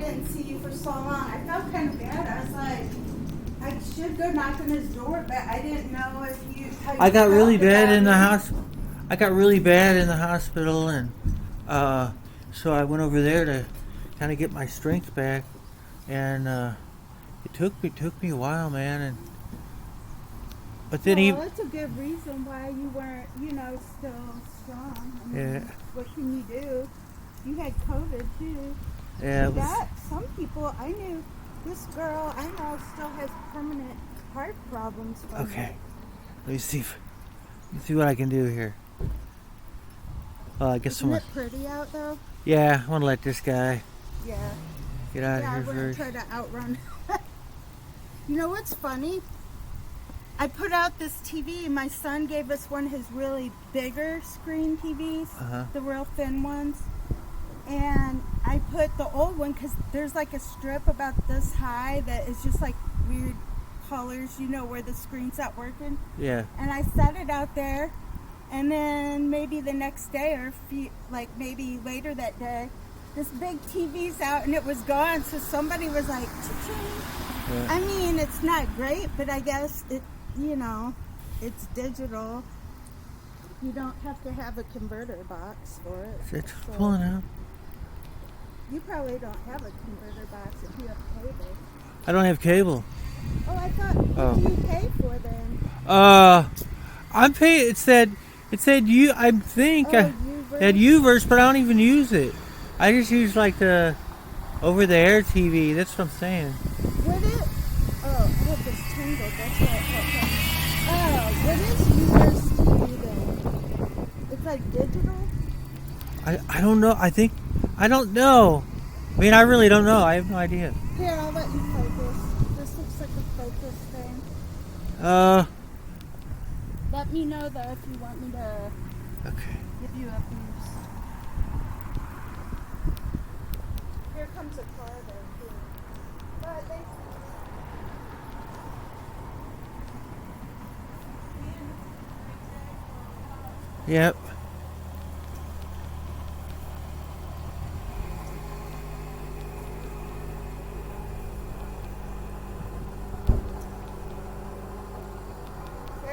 didn't see you for so long. I felt kind of bad. I was like, I should go knock on his door, but I didn't know if you. I got really bad in the hospital. I got really bad in the hospital, and so I went over there to kind of get my strength back, and it took me a while, man. But then that's a good reason why you weren't, still strong. I mean, yeah. What can you do? You had COVID too. Yeah. Some people I knew. This girl I know still has permanent heart problems from Okay. it. Let me see what I can do here. I guess Isn't it pretty out though? Yeah, I want to let this guy Yeah. get out of here I wouldn't first. try to outrun. You know what's funny? I put out this TV. My son gave us one of his really bigger screen TVs, the real thin ones. And I put the old one because there's like a strip about this high that is just like weird colors, where the screen's not working. Yeah. And I set it out there, and then maybe the next day or maybe later that day, this big TV's out and it was gone. So somebody was like, cha-ching. Yeah. I mean, it's not great, but I guess it, it's digital. You don't have to have a converter box for it. It's pulling out. You probably don't have a converter box if you have cable. I don't have cable. Oh, I thought, what do you pay for then? I'm paying. It said you. I think I had Uverse, but I don't even use it. I just use like the over the air TV. That's what I'm saying. What is? Oh, I have this tangled. That's why I thought. Oh, what is Uverse TV then? It's like digital. I don't know. I don't know. I mean, I really don't know. I have no idea. Here, I'll let you focus. This looks like a focus thing. Let me know though if you want me to give you a boost. Here comes a car though too. But they Yep.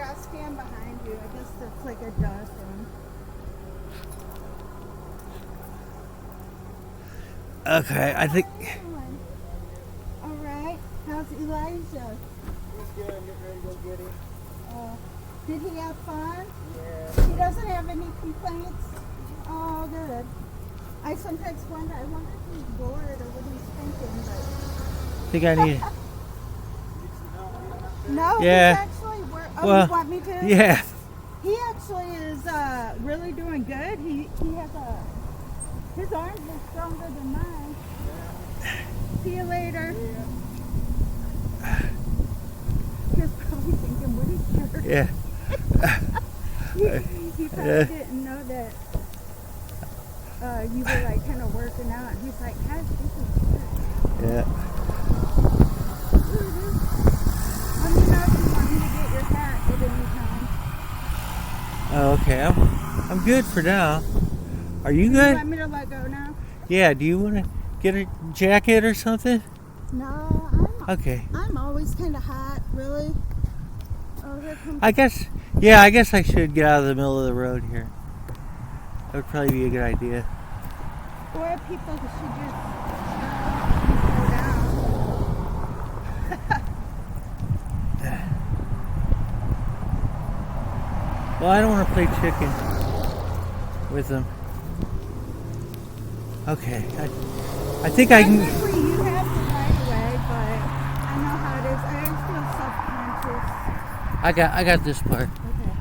I'll stand behind you. I guess that's like a duck thing. Okay, I think. All right. How's Elijah? He's good. I'm getting ready to go get him. Did he have fun? Yeah. He doesn't have any complaints? Oh, good. I sometimes wonder if he's bored or what he's thinking, but... I think I need. No, Yeah. he's actually... Well, you want me to? Yeah. He actually is really doing good. He has his arms are stronger than mine. See you later. He's probably thinking, what is your... Yeah. he probably didn't know that you were like kind of working out. He's like, gosh, this is good. Yeah. Let me know if you want me to get your hat at any time. Oh, okay. I'm good for now. Are you good? You want me to let go now? Yeah. Do you want to get a jacket or something? No, I'm always kind of hot, really. Oh, here comes... I guess I should get out of the middle of the road here. That would probably be a good idea. Or people should just slow down. Well, I don't want to play chicken with them. Okay. I think I can... Technically, you have the right way, but I know how it is. I always feel self-conscious. I got this part. Okay.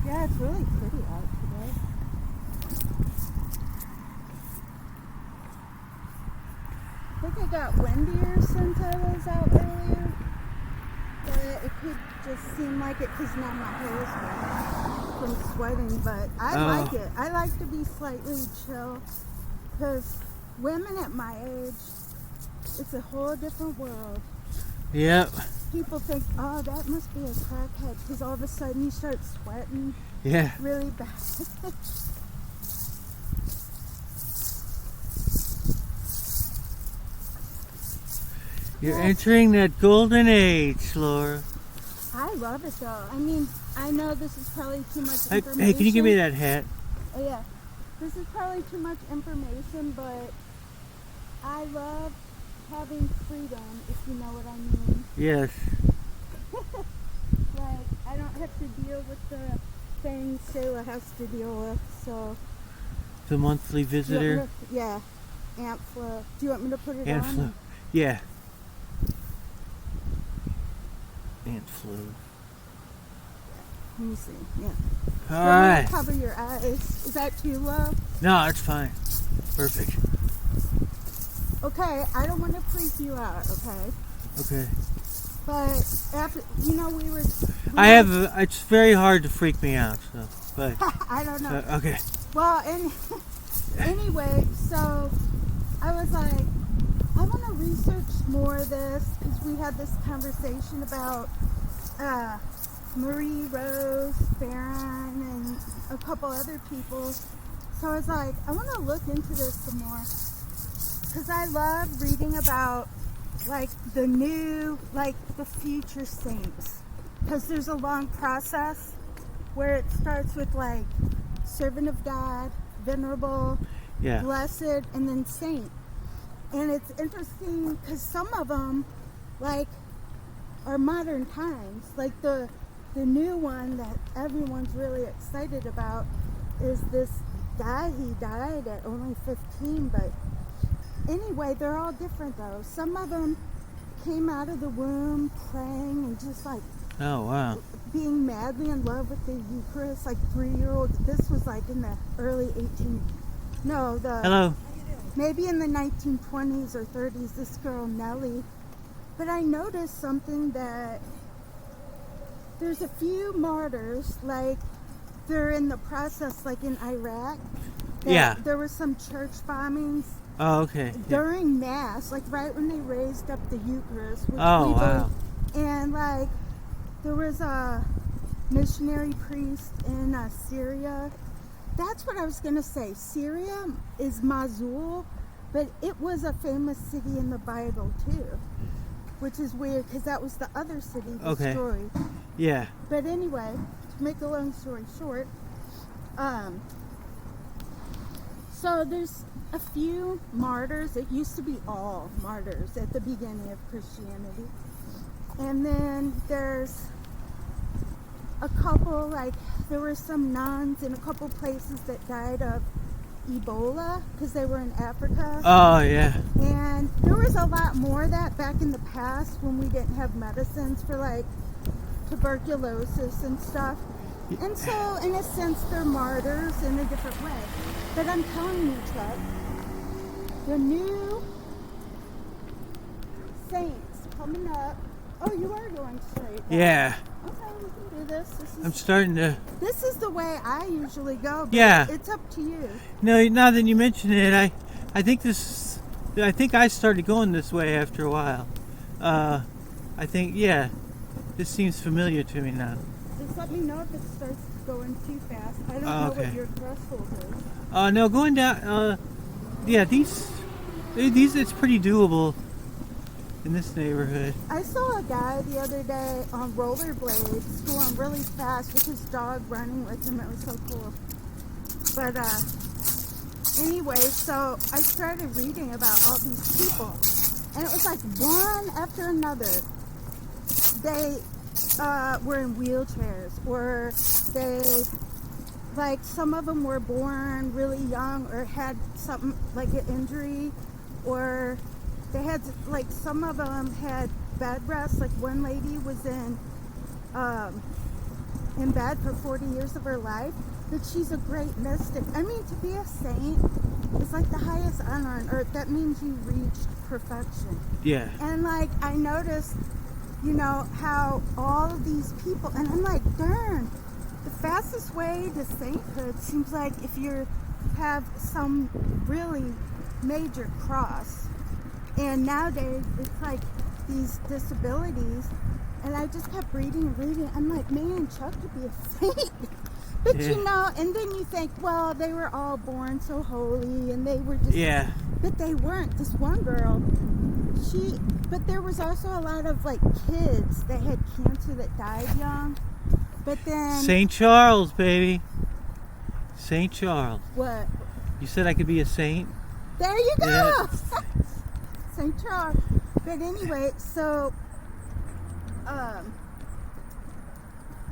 Yeah, it's really pretty out today. I think it got windier since I was out earlier. But it could just seem like it because now my hair is wet from sweating. But I like it. I like to be slightly chill because women at my age, it's a whole different world. Yep. People think, oh, that must be a crackhead because all of a sudden you start sweating really bad. You're Yes. entering that golden age, Laura. I love it though. I mean, I know this is probably too much Hey, information. hey, can you give me that hat? Oh yeah. This is probably too much information, but I love having freedom, if you know what I mean. Yes. Like, I don't have to deal with the things Shayla has to deal with, so... The monthly Do you want me visitor. to- yeah. Ant flu. Do you want me to put it Ant on? flu. Yeah. Ant flu. Let me see. Yeah. All I'm gonna right. cover your eyes. Is that too low? No, it's fine. Perfect. Okay, I don't want to freak you out, okay? Okay. But after, you know, we were... It's very hard to freak me out, so, but, I don't know. okay. Well, anyway, so I was like, I want to research more of this because we had this conversation about Marie Rose, Farron, and a couple other people. So I was like, I want to look into this some more because I love reading about like the new, like the future saints, because there's a long process where it starts with like servant of God, venerable, Yeah. blessed, and then saint. And it's interesting because some of them like are modern times. Like the new one that everyone's really excited about is this guy. He died at only 15, but anyway, they're all different though. Some of them came out of the womb praying and just like Oh, wow. being madly in love with the Eucharist, like 3-year-olds. This was like in the early Hello. maybe in the 1920s or 30s, this girl Nellie. But I noticed something, that there's a few martyrs, like they're in the process, like in Iraq. that Yeah. There were some church bombings Oh, okay. Yeah. during Mass, like right when they raised up the Eucharist. Which Oh, we wow. And like there was a missionary priest in Syria. That's what I was going to say. Syria is Mosul, but it was a famous city in the Bible too, which is weird because that was the other city destroyed. Okay. Yeah. But anyway, to make a long story short, so there's a few martyrs. It used to be all martyrs at the beginning of Christianity. And then there's a couple, like there were some nuns in a couple places that died of Ebola because they were in Africa. Oh, yeah. And there was a lot more of that back in the past when we didn't have medicines for like tuberculosis and stuff. And so in a sense they're martyrs in a different way. But I'm telling you, Chuck, the new saints coming up. Oh, you are going straight. Yeah. Okay, we can do this. I'm starting to... This is the way I usually go, but Yeah. it's up to you. No, now that you mention it, I think I started going this way after a while. I think, yeah, this seems familiar to me now. Just let me know if it starts going too fast. I don't Oh, know okay. what your threshold is. No, going down, yeah, these, it's pretty doable in this neighborhood. I saw a guy the other day on rollerblades going really fast with his dog running with him. It was so cool. But anyway, so I started reading about all these people, and it was like one after another. They were in wheelchairs, or they, like some of them were born really young or had something like an injury, or they had, like, some of them had bed rest. Like one lady was in bed for 40 years of her life, but she's a great mystic. I mean, to be a saint is like the highest honor on earth. That means you reached perfection. Yeah. And like I noticed, you know, how all of these people, and I'm like, darn, the fastest way to sainthood seems like if you have some really major cross. And nowadays, it's like these disabilities, and I just kept reading and reading. I'm like, man, Chuck could be a saint. But Yeah. you know, and then you think, well, they were all born so holy, and they were just, Yeah. but they weren't. This one girl, but there was also a lot of like kids that had cancer that died young. But then St. Charles, baby. St. Charles. what? You said I could be a saint? There you go. Yeah. St. Charles. But anyway, so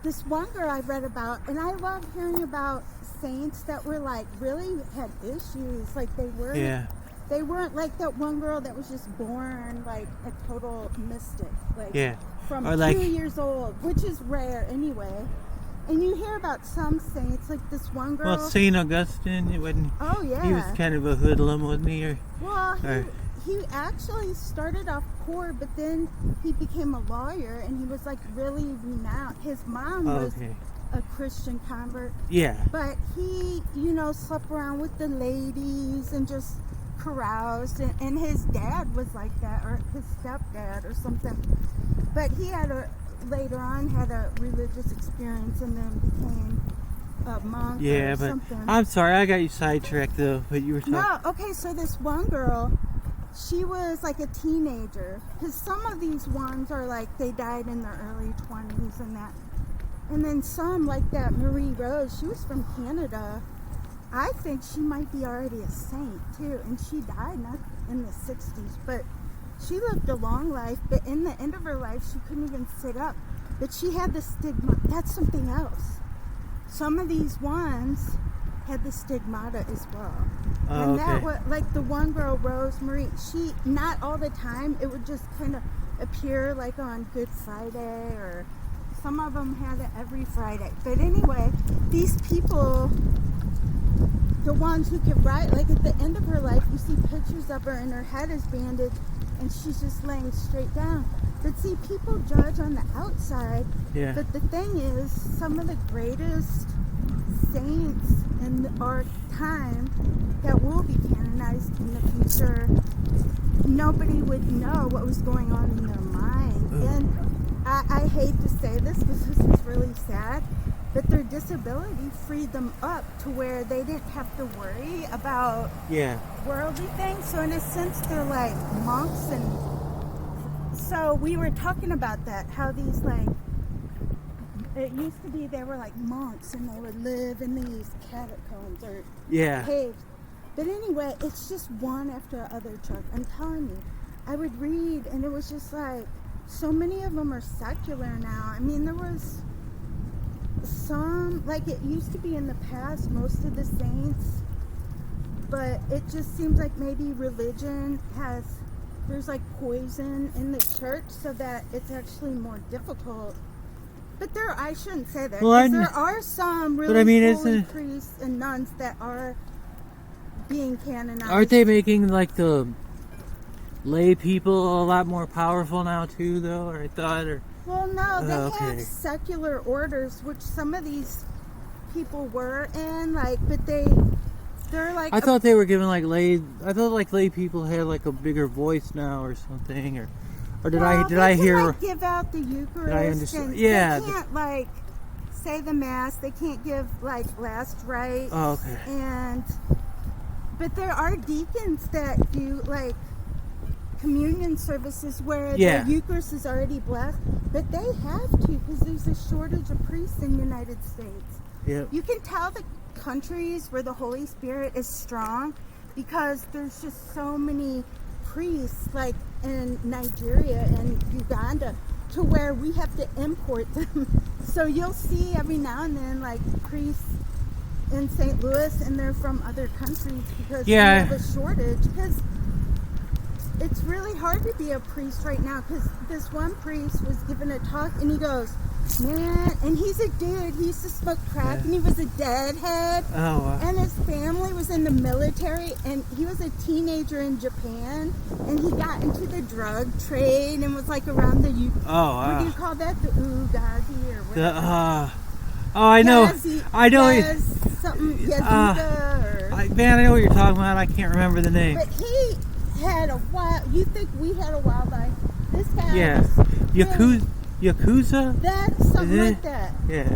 this one girl I read about, and I love hearing about saints that were like really had issues. Like they weren't like that one girl that was just born like a total mystic. Like from Or like 2 years old, which is rare anyway. And you hear about some saints, like this one girl. Well, St. Augustine, it wasn't. Oh yeah. He was kind of a hoodlum, wasn't he? He actually started off poor, but then he became a lawyer, and he was like really renowned. His mom was a Christian convert. Yeah. But he, slept around with the ladies and just caroused, and his dad was like that, or his stepdad or something. But he later on had a religious experience and then became a monk or something. I'm sorry, I got you sidetracked though, but you were talking. No, okay, so this one girl, she was like a teenager, because some of these ones are like they died in their early 20s and that. And then some, like that Marie Rose, she was from Canada. I think she might be already a saint too, and she died not in the 60s, but she lived a long life. But in the end of her life, she couldn't even sit up. But she had the stigma. That's something else. Some of these ones had the stigmata as well. And that was like the one girl, Rosemary, she, not all the time, it would just kind of appear like on Good Friday, or some of them had it every Friday. But anyway, these people, the ones who could write, like at the end of her life, you see pictures of her and her head is bandaged and she's just laying straight down. But see, people judge on the outside. Yeah. But the thing is, some of the greatest saints in our time that will be canonized in the future, nobody would know what was going on in their mind. And I hate to say this because this is really sad, but their disability freed them up to where they didn't have to worry about worldly things. So in a sense, they're like monks. And so we were talking about that, how these like, it used to be they were like monks and they would live in these catacombs or caves. But anyway, it's just one after another, Chuck. I'm telling you, I would read and it was just like, so many of them are secular now. I mean, there was some, like it used to be in the past, most of the saints, but it just seems like maybe religion there's like poison in the church so that it's actually more difficult. But I shouldn't say that, because there are some really holy priests and nuns that are being canonized. Aren't they making like the lay people a lot more powerful now too, though? Or I thought, well, no, they have secular orders, which some of these people were in, like, but they're like. I thought they were giving like lay. I thought like lay people had like a bigger voice now or something, or did I hear? They like give out the Eucharist, and they can't like say the Mass. They can't give like last rites. Oh, okay. But there are deacons that do like communion services where the Eucharist is already blessed, but they have to, because there's a shortage of priests in the United States. Yep. You can tell the countries where the Holy Spirit is strong because there's just so many priests, like in Nigeria and Uganda, to where we have to import them. So you'll see every now and then like priests in St. Louis, and they're from other countries because we have a shortage. Because it's really hard to be a priest right now, because this one priest was giving a talk and he goes, man, and he's a dude, he used to smoke crack and he was a deadhead. Oh, wow. And his family was in the military, and he was a teenager in Japan, and he got into the drug trade and was like around the what do you call that, the Ugazi or whatever. I know. I know. Something Yazuka I know what you're talking about. I can't remember the name. But he had a wild. You think we had a wildlife? This guy. Yeah. Yakuza. That's something like that. Yeah.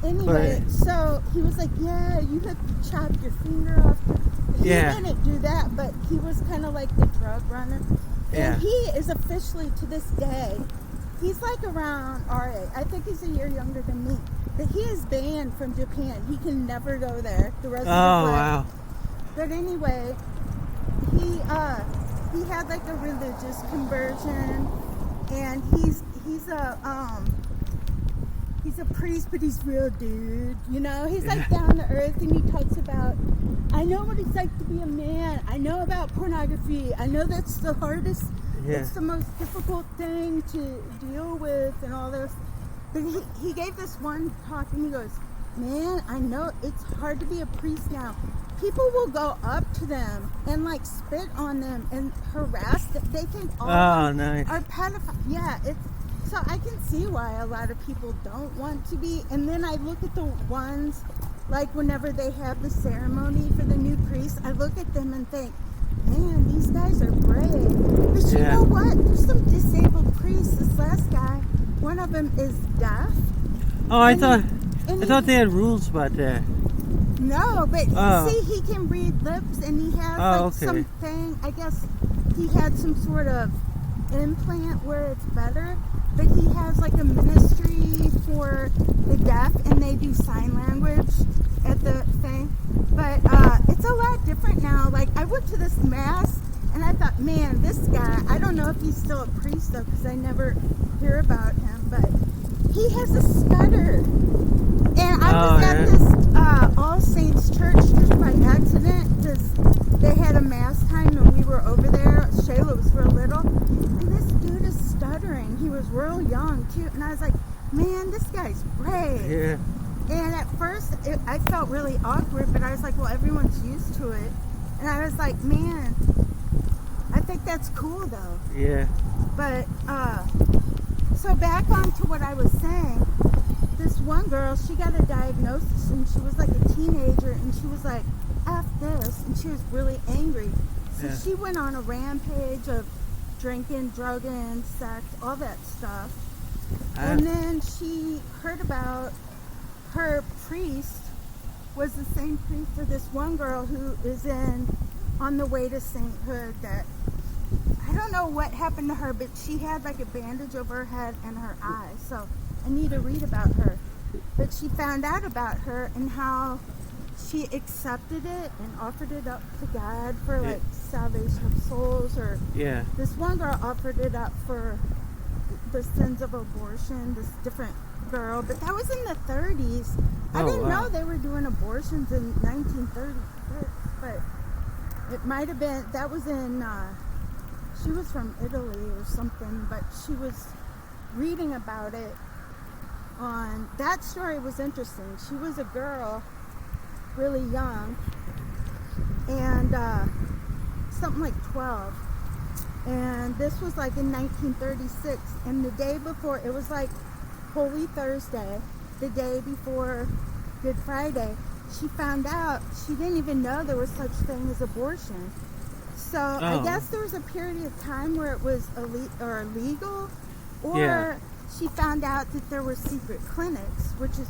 Anyway, so he was like, "Yeah, you have to chop your finger off." he Yeah. didn't do that, but he was kind of like the drug runner. Yeah. And he is officially, to this day, he's like around our age. I think he's a year younger than me. But he is banned from Japan. He can never go there the rest of his life. Wow. But anyway, he had like a religious conversion, and he's a priest, but he's real dude. You know, he's like down to earth, and he talks about, I know what it's like to be a man. I know about pornography. I know that's the hardest. Yeah. It's the most difficult thing to deal with, and all this. But he gave this one talk, and he goes, man, I know it's hard to be a priest now. People will go up to them and like spit on them and harass them. They think all of them nice. are pedophiles. Yeah, so I can see why a lot of people don't want to be. And then I look at the ones, like whenever they have the ceremony for the new priest, I look at them and think, man, these guys are brave. But you know what? There's some disabled priests. This last guy, one of them is deaf. Oh, I thought they had rules about that. No, but see, he can read lips, and he has something. I guess he had some sort of implant where it's better. But he has like a ministry for the deaf, and they do sign language at the thing. But it's a lot different now. Like, I went to this mass, and I thought, man, this guy, I don't know if he's still a priest, though, because I never hear about him, but he has a stutter. And I was at this All Saints Church just by accident, because they had a mass time, and we were over there. Shayla was real little, and this dude is stuttering. He was real young, too, and I was like, man, this guy's brave. Yeah. And at first, I felt really awkward, but I was like, well, everyone's used to it. And I was like, man, I think that's cool, though. Yeah. But, so back on to what I was saying, this one girl, she got a diagnosis, and she was like a teenager, and she was like, F this, and she was really angry. So she went on a rampage of drinking, drugging, sex, all that stuff. And then she heard about her priest was the same priest for this one girl who is on the way to sainthood. That I don't know what happened to her, but she had like a bandage over her head and her eyes. So I need to read about her. But she found out about her and how she accepted it and offered it up to God for like salvation of souls. Or this one girl offered it up for the sins of abortion. This different girl, but that was in the 30s. I didn't know they were doing abortions in 1936, but it might have been, that was in, she was from Italy or something, but she was reading about it on, that story was interesting. She was a girl, really young, and something like 12, and this was like in 1936, and the day before, it was like Holy Thursday, the day before Good Friday, she found out, she didn't even know there was such thing as abortion. So I guess there was a period of time where it was illegal, or she found out that there were secret clinics, which is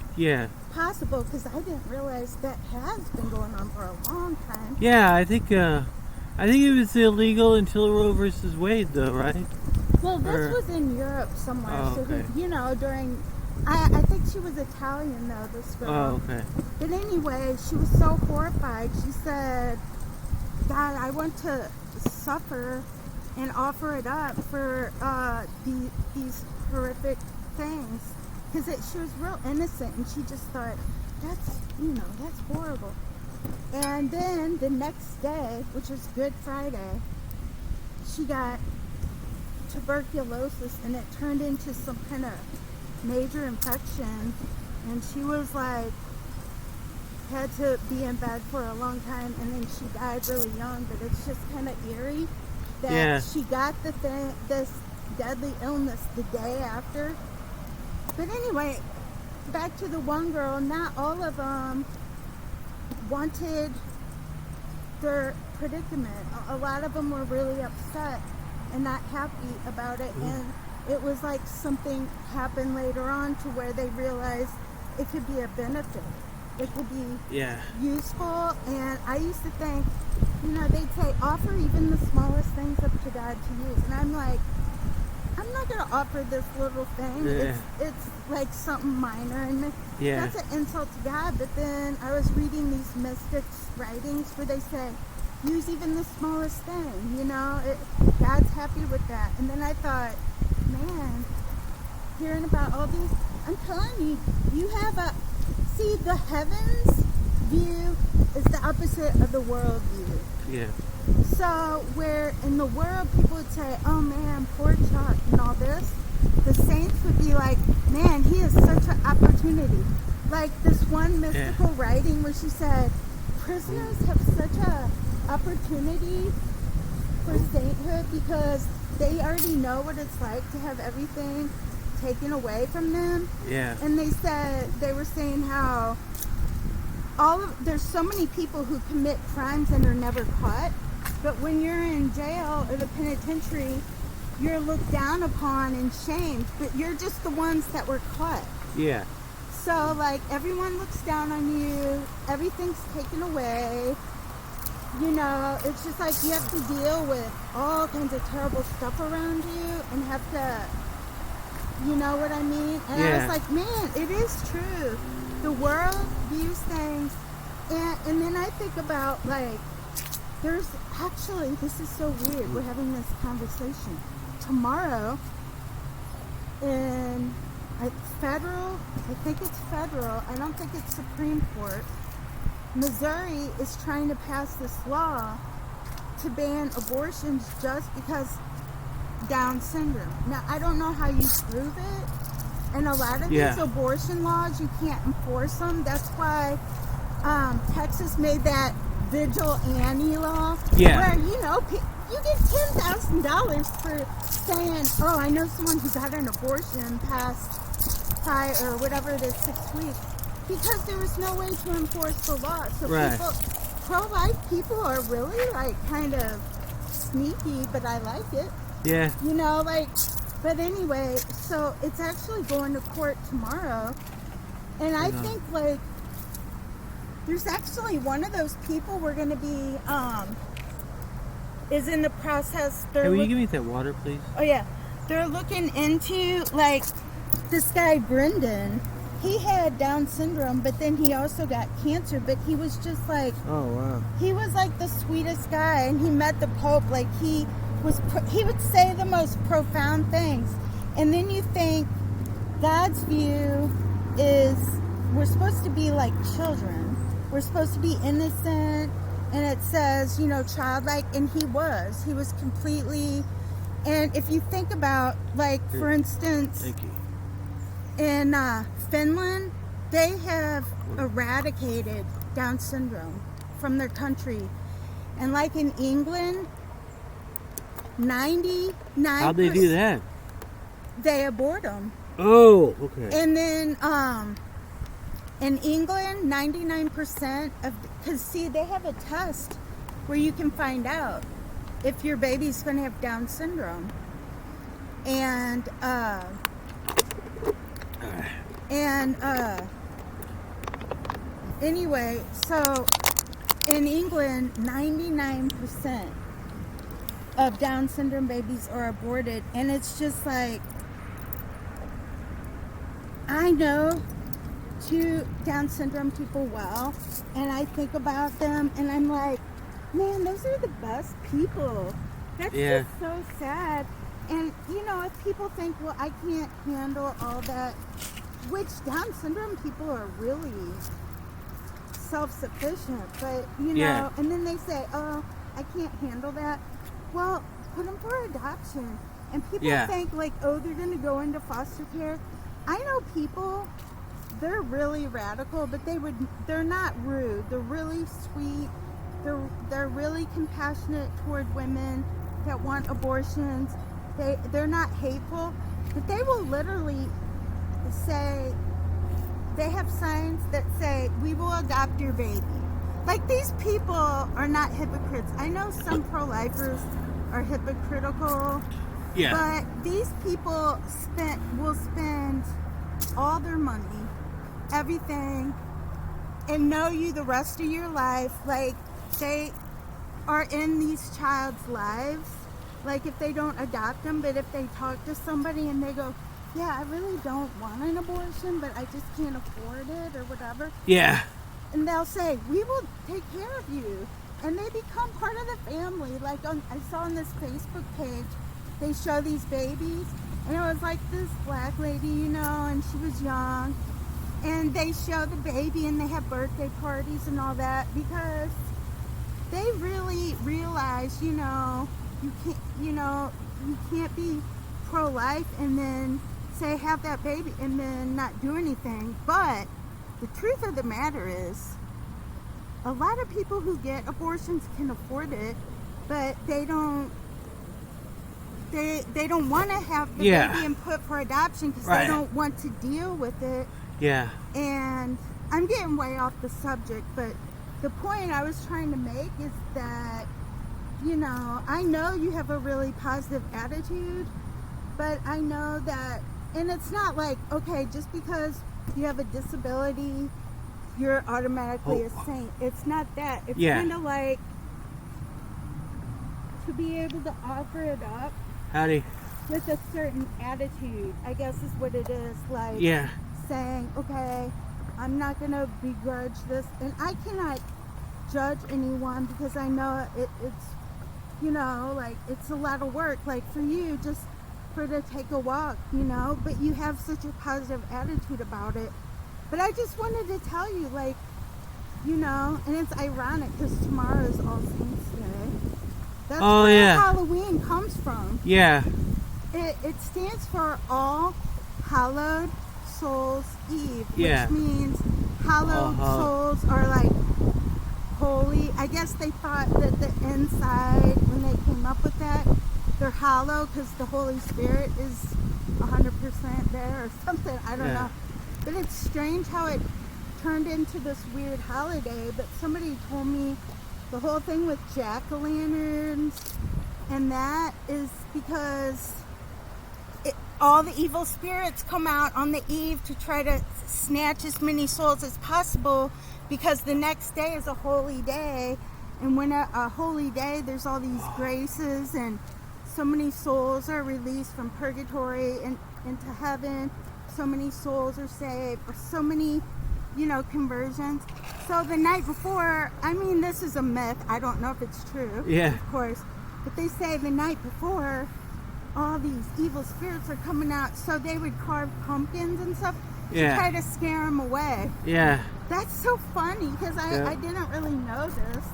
possible, because I didn't realize that has been going on for a long time. Yeah, I think it was illegal until Roe versus Wade, though, right? Well, this was in Europe somewhere, so during, I think she was Italian, though, this girl. Oh, okay. But anyway, she was so horrified. She said, God, I want to suffer and offer it up for these horrific things. Because she was real innocent, and she just thought, that's horrible. And then the next day, which was Good Friday, she got tuberculosis, and it turned into some kind of major infection, and she was like, had to be in bed for a long time, and then she died really young. But it's just kind of eerie that she got this deadly illness the day after. But anyway, back to the one girl, not all of them wanted their predicament. A lot of them were really upset and not happy about it, and it was like something happened later on to where they realized it could be a benefit. It could be useful. And I used to think, they'd say, offer even the smallest things up to God to use. And I'm like, I'm not going to offer this little thing. Yeah. It's like something minor. And Yeah. that's an insult to God. But then I was reading these mystics' writings where they say, use even the smallest thing, God's happy with that. And then I thought, man, hearing about all these, I'm telling you, you have the heavens view is the opposite of the world view. Yeah. So where in the world people would say, oh man, poor Chuck and all this, the saints would be like, man, he has such an opportunity. Like this one mystical writing where she said, prisoners have such a opportunity for sainthood because they already know what it's like to have everything taken away from them. Yeah. And they were saying how there's so many people who commit crimes and are never caught, but when you're in jail or the penitentiary, you're looked down upon and shamed, but you're just the ones that were caught. Yeah. So like everyone looks down on you, everything's taken away. It's just like you have to deal with all kinds of terrible stuff around you and have to, you know what I mean? And I was like, man, it is true. The world views things, and then I think about like, there's actually, this is so weird, we're having this conversation. Tomorrow, in I think it's federal, I don't think it's Supreme Court, Missouri is trying to pass this law to ban abortions just because Down syndrome. Now, I don't know how you prove it, and a lot of these abortion laws, you can't enforce them. That's why Texas made that vigilante law, where, you get $10,000 for saying, oh, I know someone who got an abortion past 5 or whatever it is, 6 weeks, because there was no way to enforce the law. So pro-life people are really like kind of sneaky, but I like it. Yeah. But anyway, so it's actually going to court tomorrow. And I think like there's actually one of those people we're going to be, is in the process. Hey, will you give me that water, please? Oh yeah. They're looking into like this guy, Brendan. He had Down syndrome, but then he also got cancer, but he was just like, oh wow, he was like the sweetest guy, and he met the Pope, like he would say the most profound things. And then you think God's view is we're supposed to be like children. We're supposed to be innocent, and it says, childlike, and he was completely. And if you think about, like, for instance, thank you. In Finland, they have eradicated Down syndrome from their country. And like in England, 99%... How'd they do that? They abort them. Oh, okay. And then in England, 99% of... Because, see, they have a test where you can find out if your baby's going to have Down syndrome. And anyway, so in England, 99% of Down syndrome babies are aborted, and it's just like, I know 2 Down syndrome people well, and I think about them, and I'm like, man, those are the best people. That's just so sad. And, if people think, well, I can't handle all that, which Down syndrome people are really self-sufficient, but, and then they say, oh, I can't handle that. Well, put them for adoption. And people think, like, oh, they're going to go into foster care. I know people, they're really radical, but they're not rude. They're really sweet. They're really compassionate toward women that want abortions. They're not hateful, but they will literally say, they have signs that say, we will adopt your baby. Like, these people are not hypocrites. I know some pro-lifers are hypocritical, but these people will spend all their money, everything, and know you the rest of your life. Like, are in these child's lives, like if they don't adopt them, but if they talk to somebody and they go, yeah, I really don't want an abortion, but I just can't afford it or whatever. Yeah. And they'll say, we will take care of you. And they become part of the family. Like I saw on this Facebook page, they show these babies. And it was like this black lady, you know, and she was young. And they show the baby and they have birthday parties and all that because they really realize, you can't be pro-life and then say have that baby and then not do anything. But the truth of the matter is, a lot of people who get abortions can afford it, but they don't want to have the baby and put for adoption because they don't want to deal with it. Yeah. And I'm getting way off the subject, but the point I was trying to make is that, I know you have a really positive attitude, but I know that, and it's not like, okay, just because you have a disability, you're automatically a saint. It's not that. It's kind of like to be able to offer it up with a certain attitude, I guess is what it is. Like saying, okay, I'm not going to begrudge this. And I cannot judge anyone because I know it's, it's a lot of work. Like for you, just to take a walk, but you have such a positive attitude about it. But I just wanted to tell you, and it's ironic because tomorrow is All Saints Day. That's where Halloween comes from. Yeah. It stands for All Hallowed Souls Eve, which means hallowed souls are like holy. I guess they thought that the inside, when they came up with that, they're hollow because the Holy Spirit is 100% there or something. I don't know. But it's strange how it turned into this weird holiday. But somebody told me the whole thing with jack-o'-lanterns and that is because all the evil spirits come out on the eve to try to snatch as many souls as possible because the next day is a holy day. And when a holy day, there's all these graces and so many souls are released from purgatory and into heaven. So many souls are saved, or so many, conversions. So the night before, this is a myth. I don't know if it's true, of course. But they say the night before, all these evil spirits are coming out. So they would carve pumpkins and stuff to try to scare them away. Yeah. That's so funny because I didn't really know this.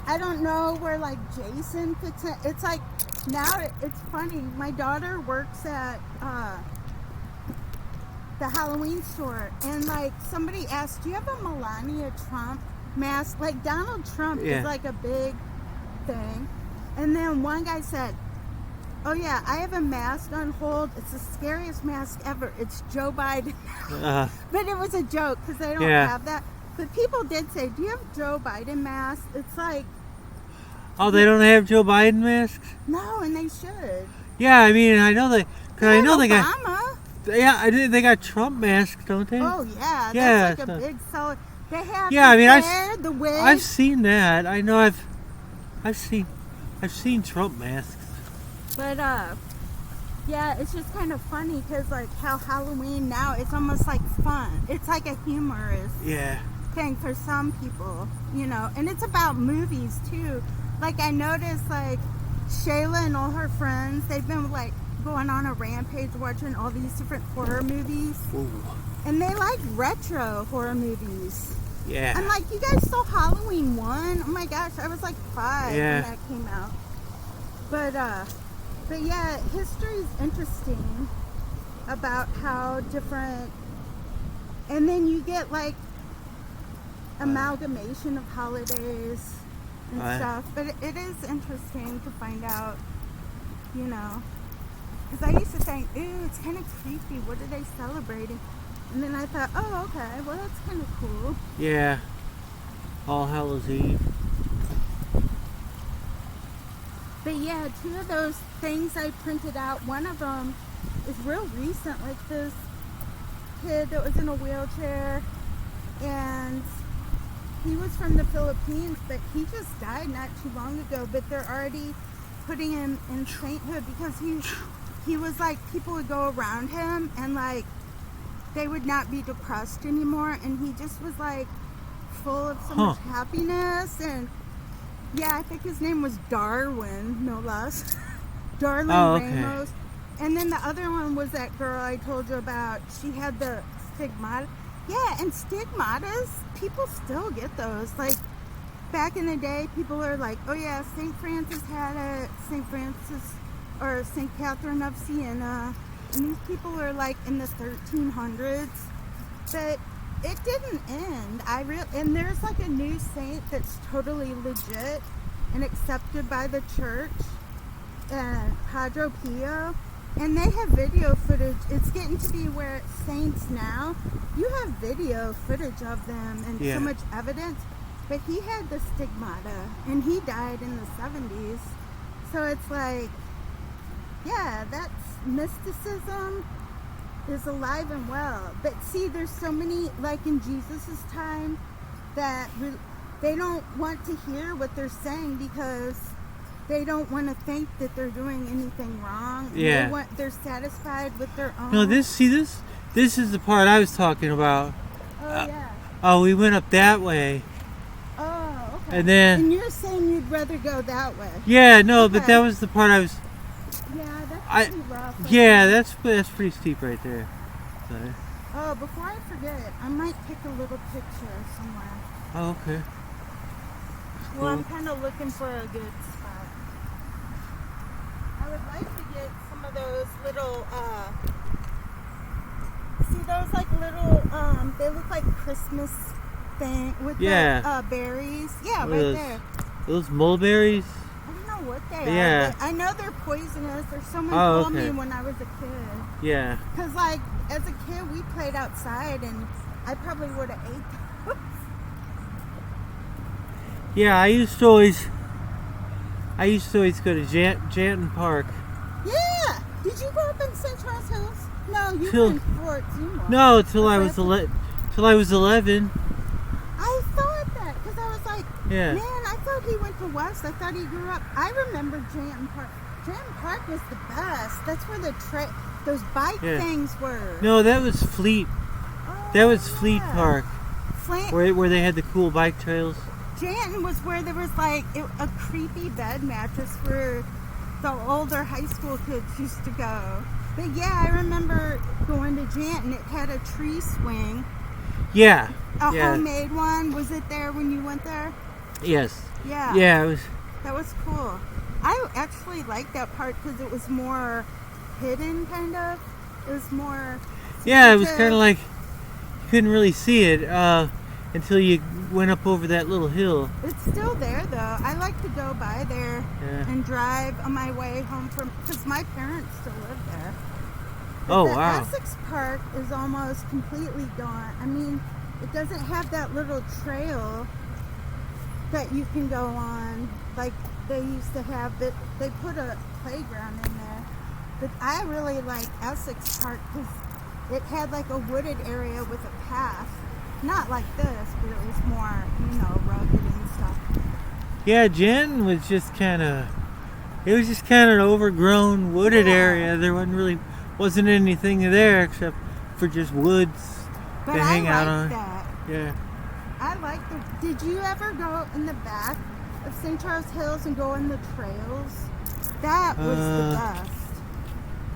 I don't know where Jason fits in. It's like now it's funny. My daughter works at the Halloween store, and somebody asked, "Do you have a Melania Trump mask?" Like Donald Trump is like a big thing, and then one guy said, "Oh yeah, I have a mask on hold. It's the scariest mask ever. It's Joe Biden." But it was a joke because they don't have that. But people did say, "Do you have Joe Biden mask?" It's like, oh, they don't have Joe Biden masks? no, and they should. Yeah, I know they, because I know they got. Obama. Yeah, they got Trump masks, don't they? Oh yeah, that's like a big seller. They have the hair, the wig. I've seen that. I know I've seen Trump masks. But it's just kind of funny because how Halloween now, it's almost like fun. It's like a humorous thing for some people, and it's about movies too. I noticed Shayla and all her friends, they've been going on a rampage watching all these different horror movies. Ooh. And they like retro horror movies. Yeah. I'm like, you guys saw Halloween 1? Oh my gosh, I was 5 when that came out. But yeah, history's interesting about how different, and then you get amalgamation of holidays and stuff. But it is interesting to find out, because I used to think, ooh, it's kind of creepy. What are they celebrating? And then I thought, oh, okay, well, that's kind of cool. Yeah. All Hallows Eve. But yeah, 2 of those things I printed out, one of them is real recent, this kid that was in a wheelchair, and he was from the Philippines, but he just died not too long ago. But they're already putting him in sainthood because he was like, people would go around him and like they would not be depressed anymore, and he just was like full of so much happiness. And yeah, I think his name was Darwin, no less. Darlene Ramos. And then the other one was that girl I told you about. She had the stigmata. Yeah, and stigmatas, people still get those. Like back in the day, people are like, oh yeah, St. Francis had it, St. Francis or St. Catherine of Siena. And these people are like in the 1300s. But it didn't end. And there's like a new saint that's totally legit and accepted by the church, and Padre Pio, and they have video footage. It's getting to be where it's saints now. You have video footage of them and so much evidence. But he had the stigmata, and he died in the 70s. So it's like, yeah, that's mysticism is alive and well. But see, there's so many, like in Jesus's time, that they don't want to hear what they're saying because they don't want to think that they're doing anything wrong. Yeah. They're satisfied with their own. No, this is the part I was talking about. Oh, yeah. Oh, we went up that way. Oh, okay. And then... And you're saying you'd rather go that way. Yeah, no, Okay. but that was the part I was... Yeah, that's pretty rough. Yeah, that's pretty steep right there. So, Oh, before I forget, I might take a little picture somewhere. oh, okay. Well, I'm kind of looking for a good spot. I would like to get some of those little, see those like little, they look like Christmas thing with the berries. Yeah, right there. Those mulberries? I don't know what they Yeah. are, but I know they're poisonous. Or someone Oh, told okay. me when I was a kid. Yeah. Because like, as a kid, we played outside and I probably would have ate those. Yeah, I used to always go to Janton Park. Yeah! Did you grow up in St. Charles Hills? No, you Till- were in Fort Zuma. No, till I was Okay. till I was 11. I thought that because I was like, Yeah. man, I thought he went to West. I thought he grew up. I remember Janton Park. Janton Park was the best. That's where those bike things were. No, that was Fleet. Oh, That was Fleet yeah. Park, Flint. where they had the cool bike trails. Janton was where there was like a creepy bed mattress where the older high school kids used to go. But yeah, I remember going to Janton. It had a tree swing. Yeah. A homemade one. Was it there when you went there? Yes. Yeah. Yeah, it was. That was cool. I actually liked that part because it was more hidden, kind of. It was more. Yeah, it was secretive. kind of like you couldn't really see it until you went up over that little hill. It's still there, though. I like to go by there and drive on my way home from, because my parents still live there. But Oh, the wow. Essex Park is almost completely gone. I mean, it doesn't have that little trail that you can go on like they used to have. But they put a playground in there. But I really like Essex Park because it had like a wooded area with a path. Not like this, but it was more, rugged and stuff. Yeah, Janton was just kind of. It was just kind of an overgrown wooded area. There wasn't anything there except for just woods But to hang out on. that. Yeah. I like Did you ever go in the back of St. Charles Hills and go on the trails? That was the best.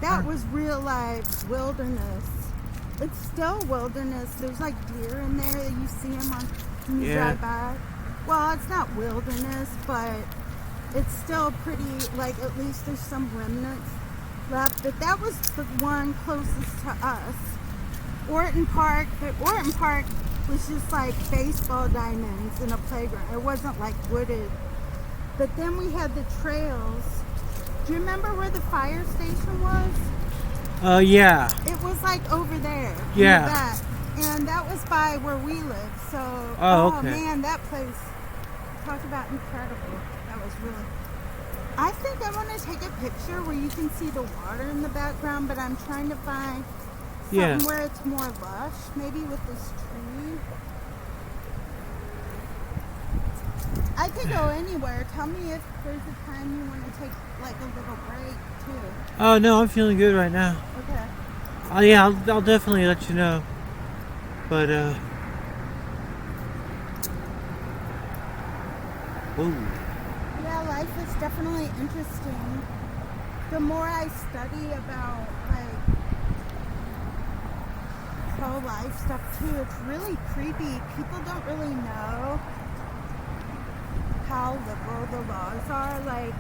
That was real life wilderness. It's still wilderness. There's like deer in there that you see them when you drive by. Well, it's not wilderness, but it's still pretty, like at least there's some remnants left. But that was the one closest to us. Orton Park, but Orton Park was just like baseball diamonds in a playground. It wasn't like wooded. But then we had the trails. Do you remember where the fire station was? Yeah. It was like over there. in Yeah. the back. And that was by where we live. So, Oh, okay. man, that place, talk about incredible. That was really. I think I want to take a picture where you can see the water in the background, but I'm trying to find something where it's more lush, maybe with this tree. I could go anywhere. Tell me if there's a time you want to take like a little break too. Oh no, I'm feeling good right now. Okay. Oh yeah, I'll definitely let you know. But whoa. Yeah, life is definitely interesting. The more I study about like pro-life stuff too, it's really creepy. People don't really know how liberal the laws are. Like,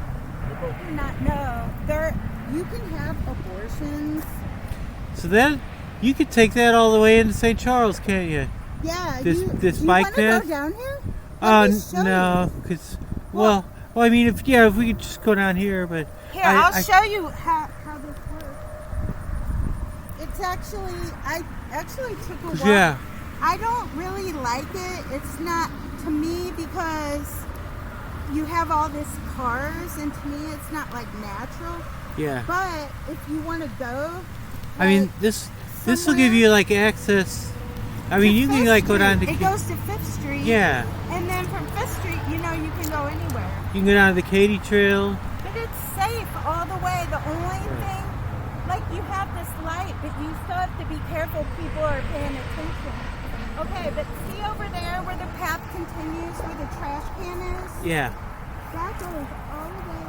people do not know. You can have abortions. So then you could take that all the way into St. Charles, can't you? Yeah. This you bike wanna path? go down here? Let me show no, you. because well, I mean, if we could just go down here, but Here, I'll show you how this works. It's actually, I actually took a walk. Yeah. I don't really like it. It's not, to me, because you have all these cars, and to me, it's not like natural. Yeah. But if you want to go, I mean, this will give you like access. I mean, you can like go down to. It goes to 5th Street. Yeah. And then from 5th Street, you can go anywhere. You can go down to the Katy Trail. But it's safe all the way. The only thing, like, you have this light, but you still have to be careful people are paying attention. Okay, but see over there where the path continues, where the trash can is? Yeah. That goes all the way.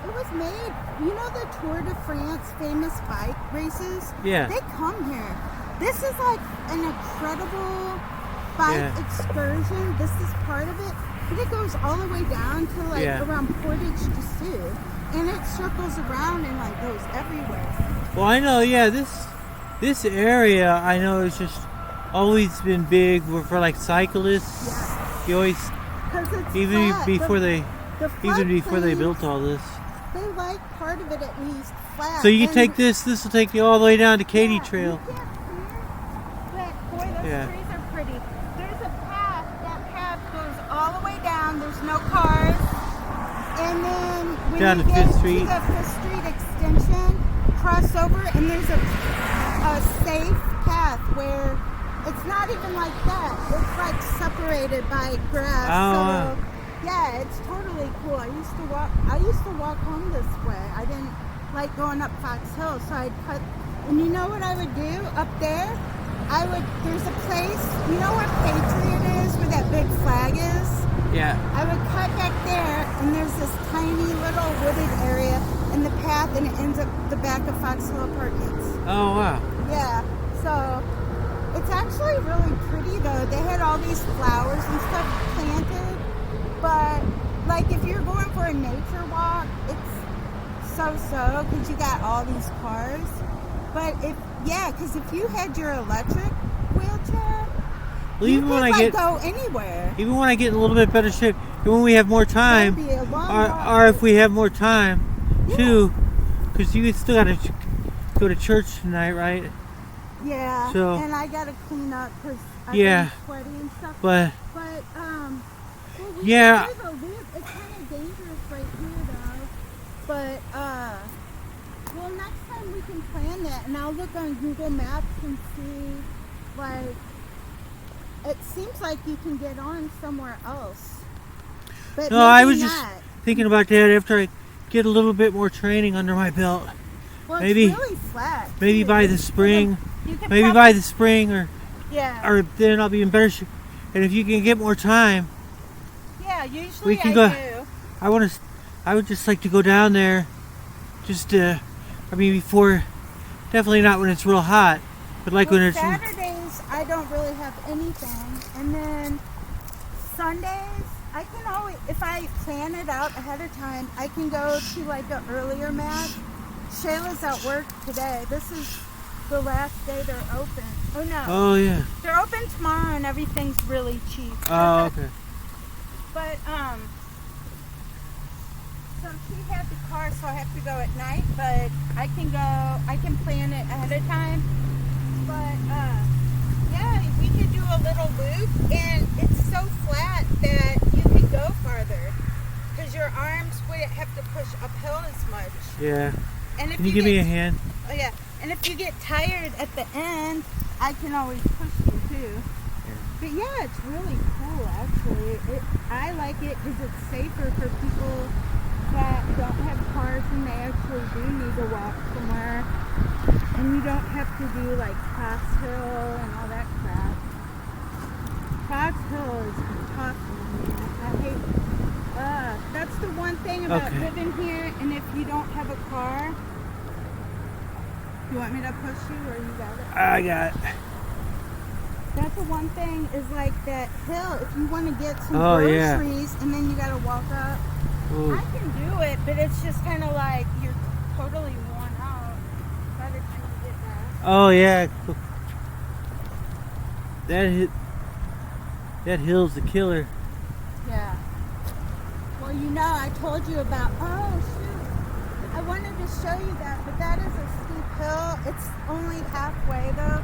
It was made, the Tour de France famous bike races? Yeah. They come here. This is like an incredible bike excursion. This is part of it. And it goes all the way down to like around Portage de Sioux. And it circles around and like goes everywhere. Well, I know, this area I know has just always been big for like cyclists. Yeah. You always, 'Cause it's even flat. before they floodplains, built all this. They like part of it at least flat. So you can And take this will take you all the way down to Katy Trail. You can't see it, but boy, those trees are pretty. There's a path. That path goes all the way down. There's no cars. And then when Down you to get 5th Street. to the 5th Street extension, cross over, and there's a safe path where it's not even like that. It's like separated by grass. Oh, So yeah, it's totally cool. I used to walk home this way. I didn't like going up Fox Hill, so I'd cut. And you know what I would do up there? There's a place, you know where Patriot is, where that big flag is? Yeah. I would cut back there, and there's this tiny little wooded area in the path, and it ends up the back of Fox Hill Apartments. Oh wow. Yeah, so it's actually really pretty though. They had all these flowers and stuff planted, but like if you're going for a nature walk, it's so because you got all these cars. But because if you had your electric wheelchair, Well, you even could when I like get go anywhere. even when I get in a little bit better shape, and when we have more time, That'd be a long walk. or if we have more time, too, because you still got to go to church tonight, right? Yeah, So- and I gotta clean up because I've Yeah. been sweaty and stuff. But But well, Yeah. there's a loop. It's kind of dangerous right here though. But well, next time we can plan that, and I'll look on Google Maps and see. Like, it seems like you can get on somewhere else. But no, I maybe was just not. thinking about that after I get a little bit more training under my belt. Well, maybe- it's really flat. Maybe too. by the It's spring, you could maybe probably- by the spring, or Yeah. then I'll be in better shape. And if you can get more time, Yeah. Usually we can I go- do. I would just like to go down there, just before, definitely not when it's real hot, but like when Well, it's Saturdays, I don't really have anything, and then Sundays, I can always, if I plan it out ahead of time, I can go to like an earlier match. Shayla's at work today. This is the last day they're open. Oh no, oh yeah, they're open tomorrow, and everything's really cheap. oh okay, But so she had the car, so I have to go at night. But I can plan it ahead of time. But yeah, we could do a little loop, and it's so flat that you could go farther because your arms wouldn't have to push uphill as much. yeah. And if Can you give me a get, hand? Oh yeah, and if you get tired at the end, I can always push you too. Yeah. But yeah, it's really cool actually. I like it because it's safer for people that don't have cars and they actually do need to walk somewhere. And you don't have to do like Fox Hill and all that crap. Fox Hill is tough, man. I hate. That's the one thing about living here. And if you don't have a car, you want me to push you or you got it? I got it. That's the one thing is like that hill. If you want to get some yeah. groceries and then you got to walk up. Ooh. I can do it, but it's just kind of like you're totally worn out by the time you get back. Oh yeah. That hill's the killer. Yeah. Well, you know, I told you about. Oh shoot! I wanted to show you that, but that is a steep hill. It's only halfway though,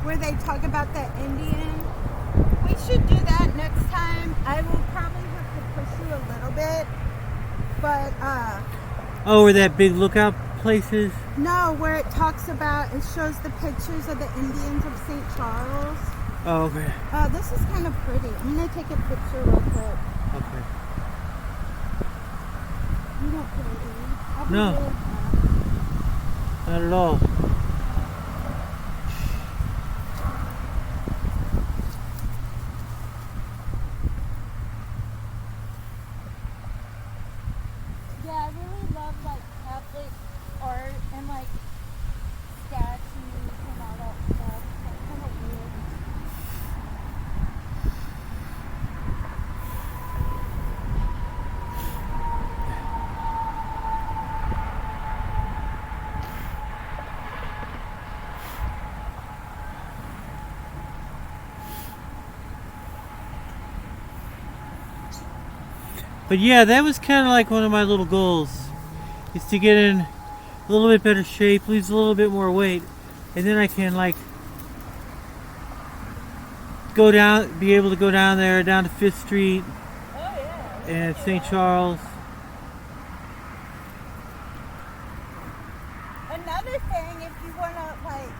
where they talk about the Indian. We should do that next time. I will probably have to push you a little bit, but Oh, where that big lookout place is? no, where it talks about, it shows the pictures of the Indians of St. Charles. Oh, okay. This is kind of pretty. I'm gonna take a picture real quick. Okay. You don't care, do you? I'll be No. really fast. Not at all. Yeah, I really love like Catholic art and like statues and all that stuff. It's kind of weird. But yeah, that was kind of like one of my little goals, is to get in a little bit better shape, lose a little bit more weight, and then I can like be able to go down there, down to 5th Street Oh yeah. and St. Charles. Another thing, if you want to like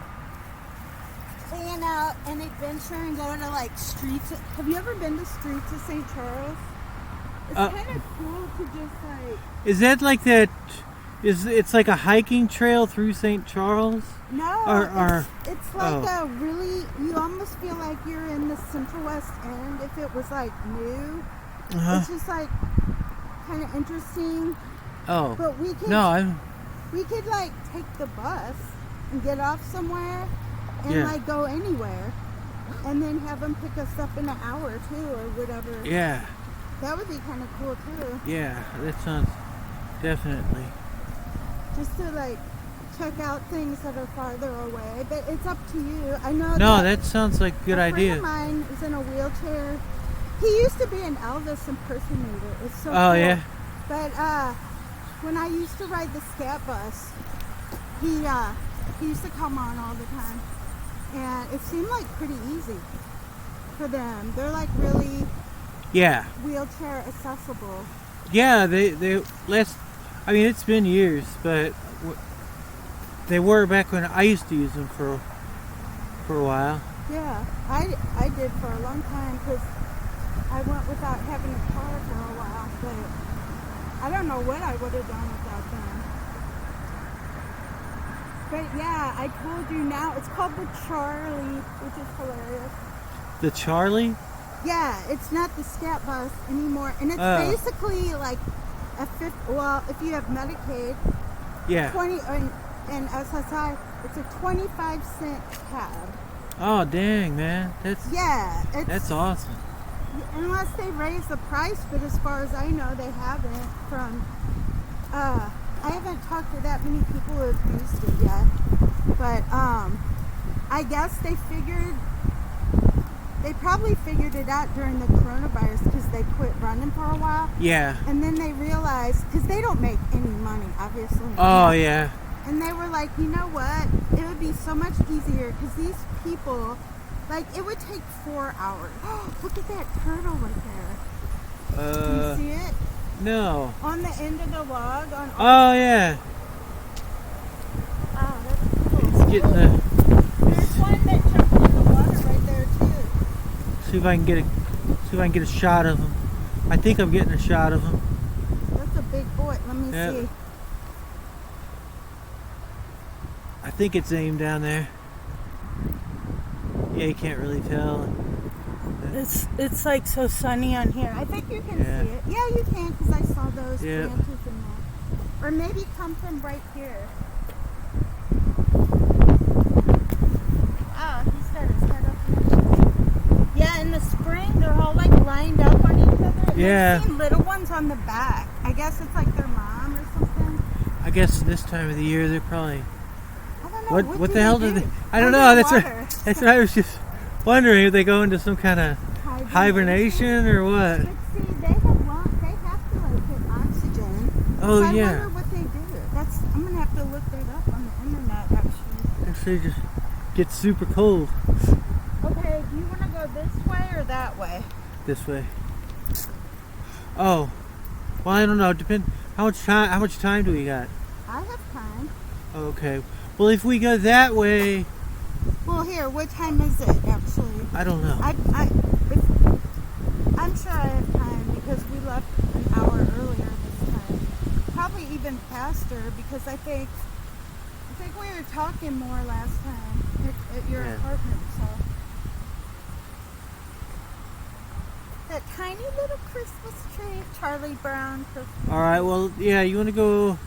plan out an adventure and go to like streets. Have you ever been to streets of St. Charles? It's kind of cool to just like. Is that like that? It's like a hiking trail through St. Charles? No, Or it's like a really. You almost feel like you're in the Central West End if it was like new. It's just like kind of interesting. Oh. But we could. No, We could like take the bus and get off somewhere and Yeah. like go anywhere, and then have them pick us up in an hour or two or whatever. yeah, That would be kind of cool too. yeah. That sounds definitely. Just to like check out things that are farther away, but it's up to you. I know. No, that sounds like a good a idea. friend of mine is in a wheelchair. He used to be an Elvis impersonator. It's so Oh cool. yeah. But when I used to ride the scat bus, he used to come on all the time, and it seemed like pretty easy for them. They're like really Yeah. wheelchair accessible. Yeah, they last. I mean, it's been years, but they were back when I used to use them for a while. Yeah, I did for a long time because I went without having a car for a while, but I don't know what I would have done without them. But yeah, I told you now, it's called the Charlie, which is hilarious. The Charlie? Yeah, it's not the scat bus anymore, and it's Oh. basically like a fifth. Well, if you have Medicaid, Yeah. 20 and SSI, it's a 25-cent cab. Oh dang, man, Yeah, it's, that's awesome. unless they raise the price, but as far as I know, they haven't. From I haven't talked to that many people who have used it yet, but I guess they probably figured it out during the coronavirus because they quit running for a while, Yeah. and then they realized because they don't make any money, obviously. Oh yeah. And they were like, you know what? It would be so much easier because these people, like, it would take 4 hours. Look at that turtle right there. Can you see it? No. On the end of the log. Oh yeah. Oh, that's cool. It's getting the. There's one that jumped in the water right there, too. See if I can get a shot of him. I think I'm getting a shot of him. That's a big boy. Let me Yep. see. I think it's aimed down there. Yeah, you can't really tell. It's like so sunny on here. I think you can Yeah. see it. Yeah, you can because I saw those Yep. branches in there. Or maybe come from right here. Oh, he's got his head up here. Yeah, in the spring they're all like lined up on each other. And Yeah. I've seen little ones on the back. I guess it's like their mom or something. I guess this time of the year they're probably. I don't know. What do the hell they do they? do? I don't know. Underwater. That's what I was just wondering if they go into some kind of hibernation or what. But see, they have to like get oxygen. Oh So I yeah. wonder what they do. I'm gonna have to look that up on the internet actually. And so they just get super cold Okay, do you want to go this way or that way? this way. Oh, well I don't know. Depend how much time do we got? I have time. Okay. Well, if we go that way, Well, here, what time is it actually? I don't know. I'm sure I have time because we left an hour earlier this time. Probably even faster because I think we were talking more last time at your Yeah. apartment. So that tiny little Christmas tree, Charlie Brown Christmas. All right. Well, yeah. You want to go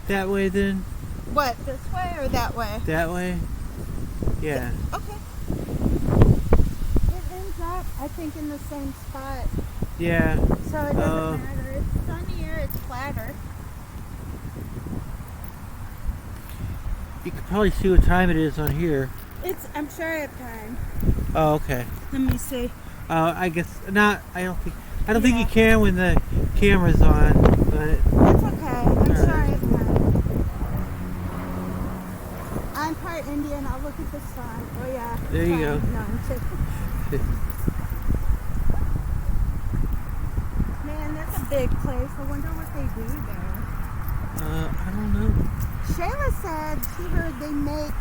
that way then? What, this way or that way? That way? Yeah. Okay. It ends up, I think, in the same spot. Yeah. So it doesn't matter. It's sunnier, it's flatter. You can probably see what time it is on here. I'm sure I have time. Oh, okay. Let me see. I guess not. I don't think you can when the camera's on. But It's okay. I'm sure I Alright. have time. I'm part Indian. I'll look at the sun. Oh, yeah. There you go. No, I'm kidding. Man, that's a big place. I wonder what they do there. I don't know. Shayla said she heard they make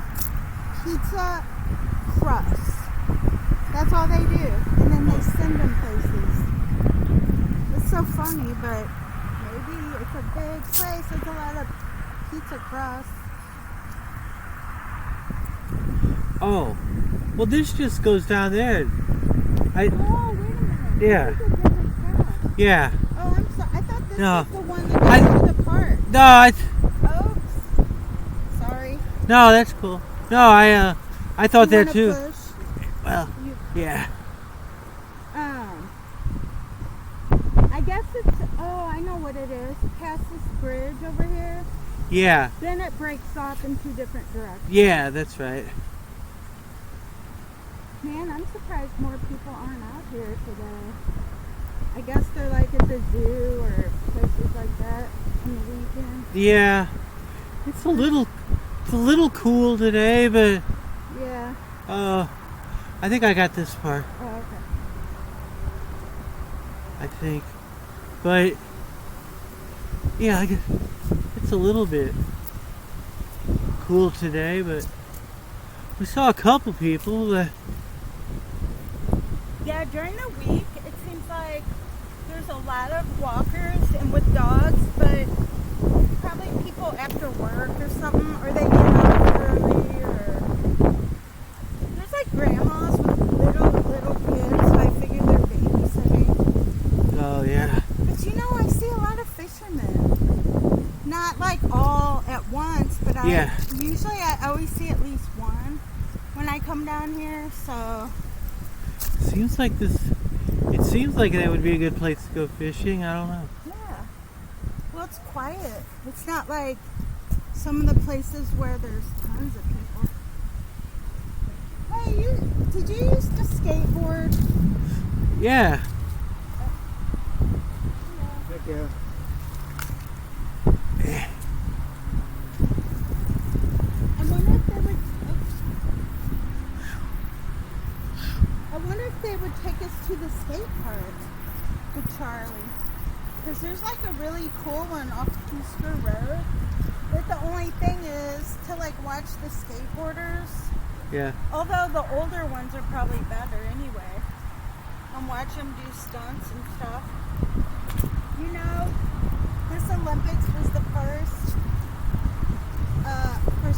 pizza crusts. That's all they do. And then they send them places. It's so funny, but maybe it's a big place. There's a lot of pizza crusts. Oh, well, this just goes down there. Oh, wait a minute. Yeah. This is a different path. Yeah. Oh, I'm sorry. I thought this No. was the one that goes to the park. No, Oops. Sorry. no, that's cool. No, I thought You that wanna too. push? Well, You- yeah. I guess it's, I know what it is. Past this bridge over here, Yeah. then it breaks off in two different directions. Yeah, that's right. Man, I'm surprised more people aren't out here today. I guess they're like at the zoo or places like that on the weekend. Yeah. It's a little cool today, but Yeah. I think I got this part. Oh, okay. I think. But yeah, I guess it's a little bit cool today, but we saw a couple people that Yeah, during the week, it seems like there's a lot of walkers and with dogs, but probably people after work or something, or they get out early, or there's like grandmas with little kids, so I figured they're babysitting. oh yeah. But you know, I see a lot of fishermen. Not like all at once, but Yeah. usually I always see at least one when I come down here, so It seems like that would be a good place to go fishing. I don't know. yeah. Well, it's quiet. It's not like some of the places where there's tons of people. Hey, did you used to skateboard? Yeah. Thank you. I wonder if they would. I wonder if they would take us to the skate park with Charlie. Because there's like a really cool one off Brewster Road. But the only thing is to like watch the skateboarders. Yeah. Although the older ones are probably better anyway. and watch them do stunts and stuff. You know, this Olympics was the first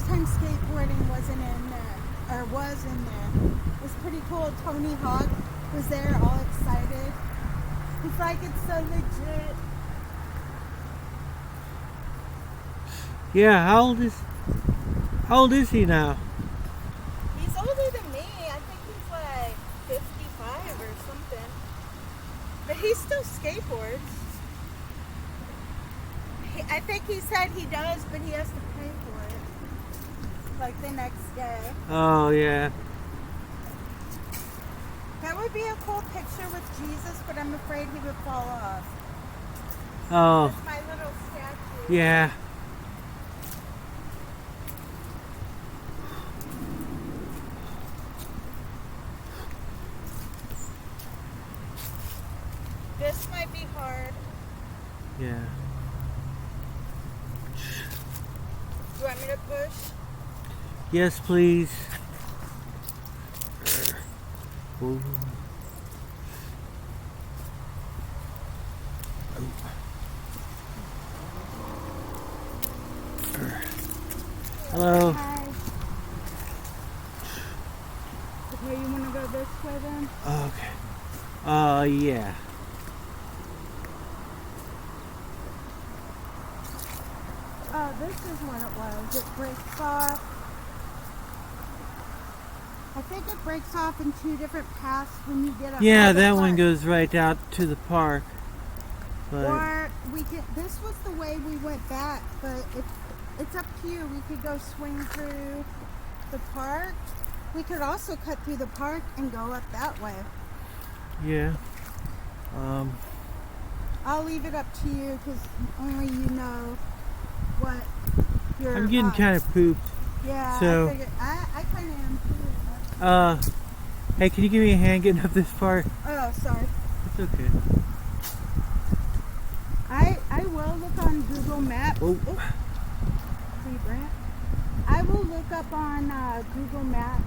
time skateboarding wasn't in there, or was in there. It was pretty cool. Tony Hawk was there, all excited. He's like, it's so legit. Yeah, how old is he now? He's older than me. I think he's like 55 or something. But he still skateboards. I think he said he does, but he has to pay for it. Like the next day. Oh, yeah. That would be a cool picture with Jesus, but I'm afraid he would fall off. Oh, That's my little statue. yeah. This might be hard. Yeah. Do you want me to push? Yes, please. Ooh. Hello. Hi. Okay, you want to go this way then? Okay. Yeah. Oh, this is what it was. It breaks off. I think it breaks off in two different paths when you get up. Yeah, to the that one park. goes right out to the park. But Or we could. This was the way we went back, but it's up to you. We could go swing through the park. We could also cut through the park and go up that way. yeah. I'll leave it up to you because only you know what your. I'm getting kind of pooped. Yeah, so- I figured. I kind of am too. Hey, can you give me a hand getting up this part? Oh, sorry. It's okay. I will look on Google Maps. Oh. See, Brent? I will look up on Google Maps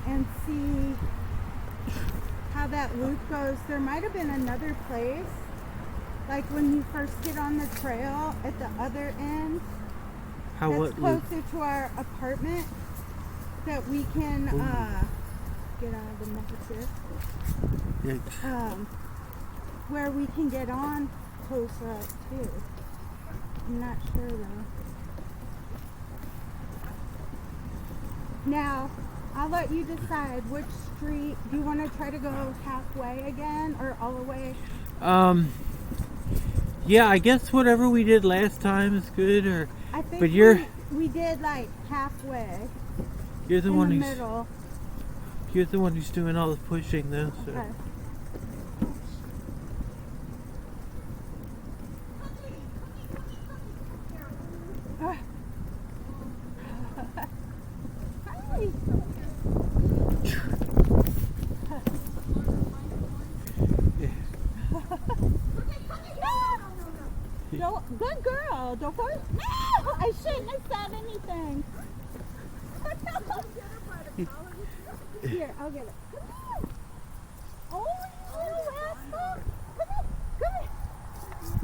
and see how that loop goes. There might have been another place, like when you first get on the trail at the other end, How that's what loop? closer to our apartment, that we can get out of the mud here. Yeah. Where we can get on closer up too. I'm not sure though. Now, I'll let you decide which street. Do you want to try to go halfway again or all the way? Yeah, I guess whatever we did last time is good. Or I think But you're- we did like halfway you're the in one the who's middle. you're the one who's doing all the pushing, though. So. Okay. Hi. Don't, good girl. Don't go. No, I shouldn't have said anything. Here, I'll get it. Come here. Oh, you little rascal. Come here.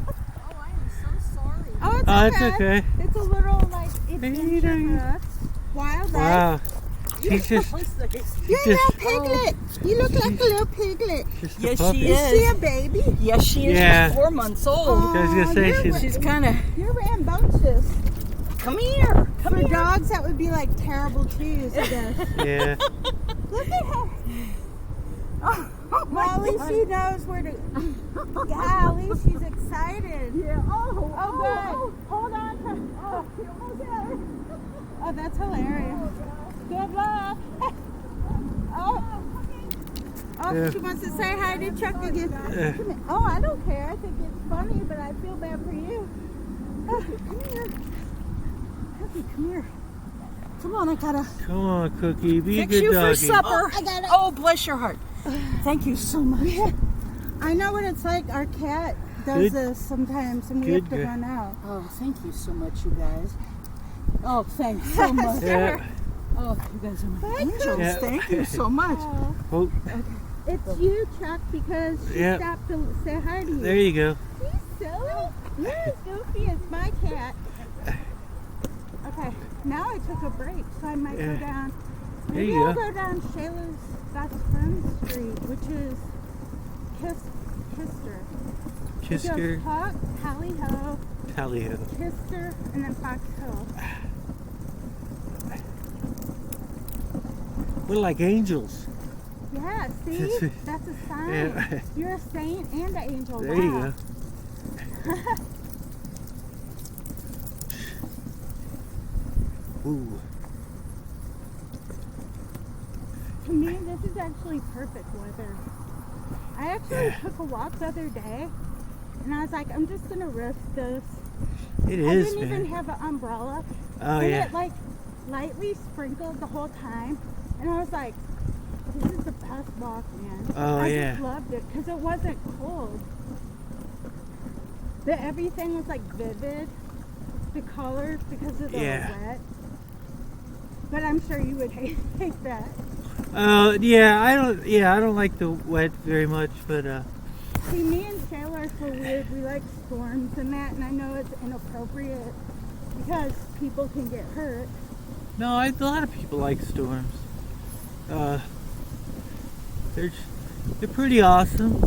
Oh, I am so sorry. Oh, it's Oh, okay. it's okay. It's a little like adventure Peter. for us. Wild, right? Wow. He's just You're a little piglet. You look like a little piglet. just a Yes, puppy. she Is she is. a baby? Yes, she is. Yeah. She's 4 months old. I was gonna say you're, She's kind of. you're rambunctious. Come here. Come For here. dogs, that would be like terrible twos, I guess. Yeah. Look at her. Oh, Well, at least she knows where to. Golly, she's excited. Yeah. Oh, Oh, good. Hold on. Oh, you almost had her. Oh, that's hilarious. Good luck. Oh. Oh, Yeah. she wants to say hi to Chuck again. Yeah. Come here. Oh, I don't care. I think it's funny, but I feel bad for you. Oh, come here. Cookie, come here. Come on, I gotta. Come on, Cookie. Be a Fix good you doggy. for supper. I got it. Oh, bless your heart. Thank you so much. I know what it's like. Our cat does Good. this sometimes, and we Good, have to good. run out. Oh, thank you so much, you guys. Oh, thanks so much. Yeah. Oh, you guys are my Hi, angels. Yeah. Thank you so much. Oh, Oh, It's you, Chuck, because she Yep. stopped to say hi to you. There you go. He's silly. You're as goofy as my cat. Okay, now I took a break, so I might go Yeah. down. There Maybe you I'll go. go down Shayla's best friend street, which is Kister. It Kisker, goes Puck, Tally-Ho, Tally-ho. Kister, and then Fox Hill. We're like angels. Yeah, see? That's a sign. Yeah. You're a saint and an angel. There you Wow. go. Ooh. To me, this is actually perfect weather. I actually Yeah. took a walk the other day, and I was like, I'm just gonna risk this. It I is, didn't even man. have an umbrella, Oh, and yeah. it like lightly sprinkled the whole time, and I was like, this is the best walk, man. Oh, I yeah. just loved it because it wasn't cold. But everything was like vivid, the colors because of the Yeah. wet. But I'm sure you would hate that. Yeah, I don't like the wet very much, but See, me and Taylor are so weird. We like storms and that, and I know it's inappropriate because people can get hurt. no, a lot of people like storms. They're pretty awesome. I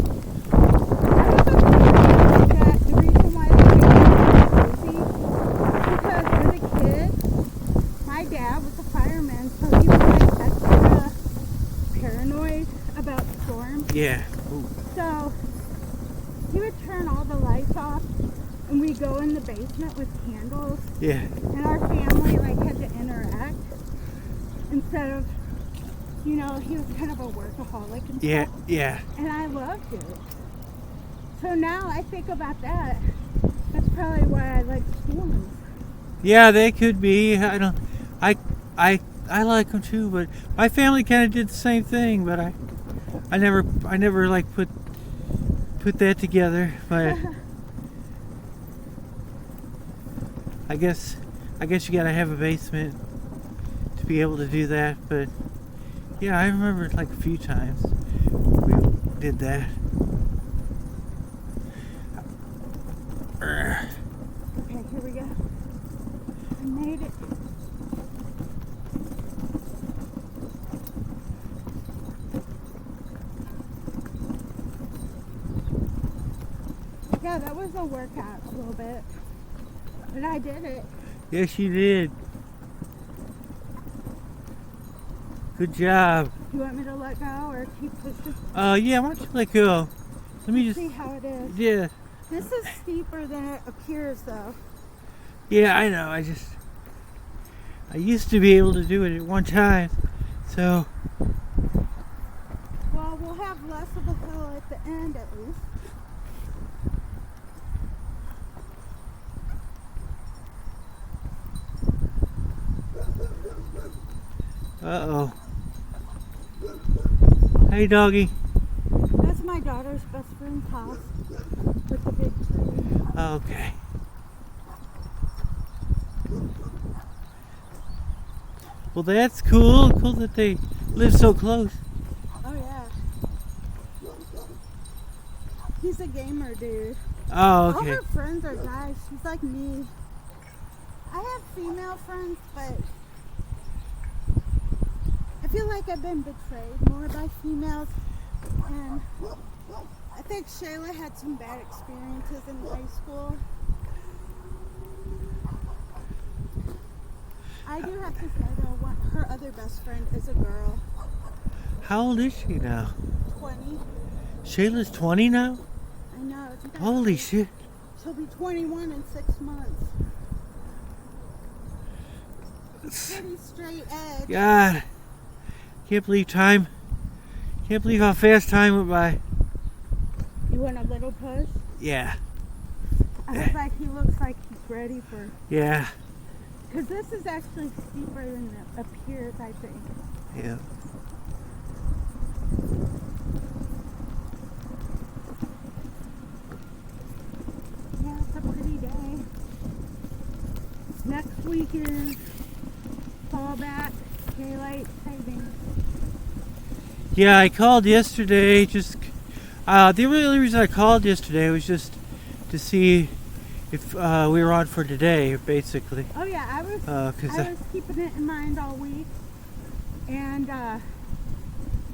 was afraid that the reason why they get so crazy because as a kid, my dad was a fireman, so he was like extra paranoid about storms. Yeah. Ooh. So he would turn all the lights off, and we'd go in the basement with candles, Yeah. and our family like had to interact instead of, you know, he was kind of a workaholic and Yeah. stuff, Yeah. and I loved it. So now I think about that. That's probably why I like storms. Yeah, they could be. I like them too, but my family kind of did the same thing. But I never like put that together. But I guess you gotta have a basement to be able to do that. But yeah, I remember like a few times we did that. Okay, here we go. I made it. Yeah, that was a workout a little bit. But I did it. Yes, you did. Good job. You want me to let go or keep pushing? Yeah, why don't you let go? Let me just. See how it is. Yeah. This is steeper than it appears, though. Yeah, I know. I used to be able to do it at one time, so Well, we'll have less of a hill at the end, at least. uh-oh. Hey, doggy. That's my daughter's best friend's house with the big tree. Okay. Well, that's cool. Cool that they live so close. Oh, yeah. He's a gamer, dude. Oh, All okay. her friends are guys. She's like me. I have female friends, but I feel like I've been betrayed more by females. And I think Shayla had some bad experiences in high school. I do have to say, though, her other best friend is a girl. How old is she now? 20. Shayla's 20 now? I know. Isn't that Holy crazy? shit. She'll be 21 in 6 months. Pretty straight edge. God. Can't believe how fast time went by. You want a little push? Yeah. I was like, he looks like he's ready for... Yeah. Because this is actually steeper than it appears, I think. Yeah. Yeah, it's a pretty day. Next week is fallback, daylight savings. Yeah, I called yesterday. The only reason I called yesterday was just to see if we were on for today, basically. Oh yeah, I was keeping it in mind all week, and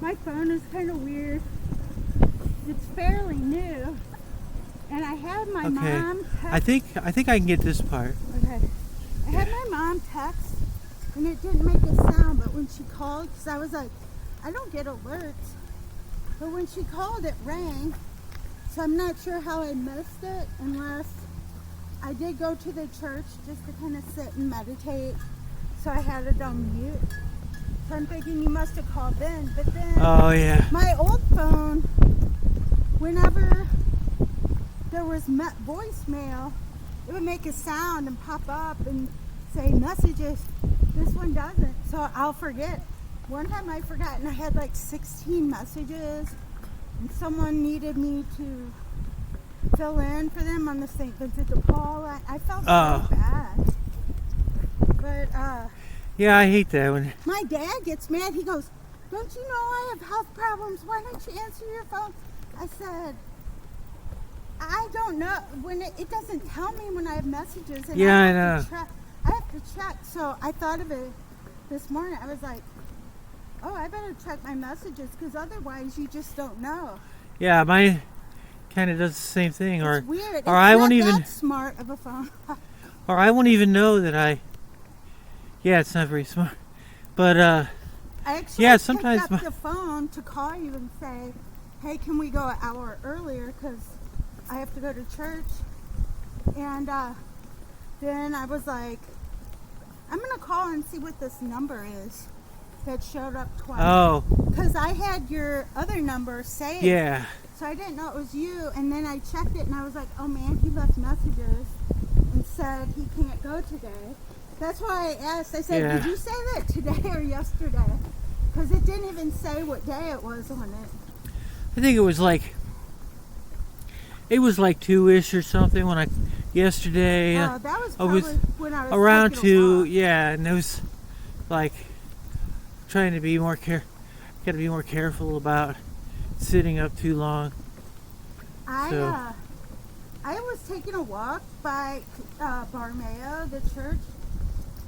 my phone is kind of weird. It's fairly new, and I had my mom text. I think I can get this part. Okay. I had my mom text, and it didn't make a sound, but when she called, because I was like, I don't get alerts, but when she called, it rang. So I'm not sure how I missed it, unless I did go to the church just to kind of sit and meditate. So I had it on mute. So I'm thinking you must have called then, but then Oh yeah. my old phone, whenever there was voicemail, it would make a sound and pop up and say messages. This one doesn't, so I'll forget. One time I forgot, and I had like 16 messages, and someone needed me to fill in for them on the St. Vincent de Paul. I felt so bad. But Yeah, I hate that one. my dad gets mad. He goes, "Don't you know I have health problems? Why don't you answer your phone?" I said, I don't know. When it doesn't tell me when I have messages. And Yeah, I I know. have to check. So I thought of it this morning. I was like, oh, I better check my messages, because otherwise you just don't know. Yeah, mine kind of does the same thing, or It's weird. It's I not won't that even, smart of a phone. or I won't even know that I. Yeah, it's not very smart, but I actually yeah, sometimes picked up the phone to call you and say, hey, can we go an hour earlier, because I have to go to church. And then I was like, I'm going to call and see what this number is that showed up twice. Oh, Because I had your other number saved. yeah, So I didn't know it was you. And then I checked it and I was like, oh man, he left messages and said he can't go today. That's why I asked. I said, Yeah. did you say that today or yesterday? Because it didn't even say what day it was on it. I think it was like 2-ish or something when yesterday. That was I probably was when I was around taking a 2, walk. yeah, and it was like trying to be gotta be more careful about sitting up too long. I was taking a walk by Barmeo, the church,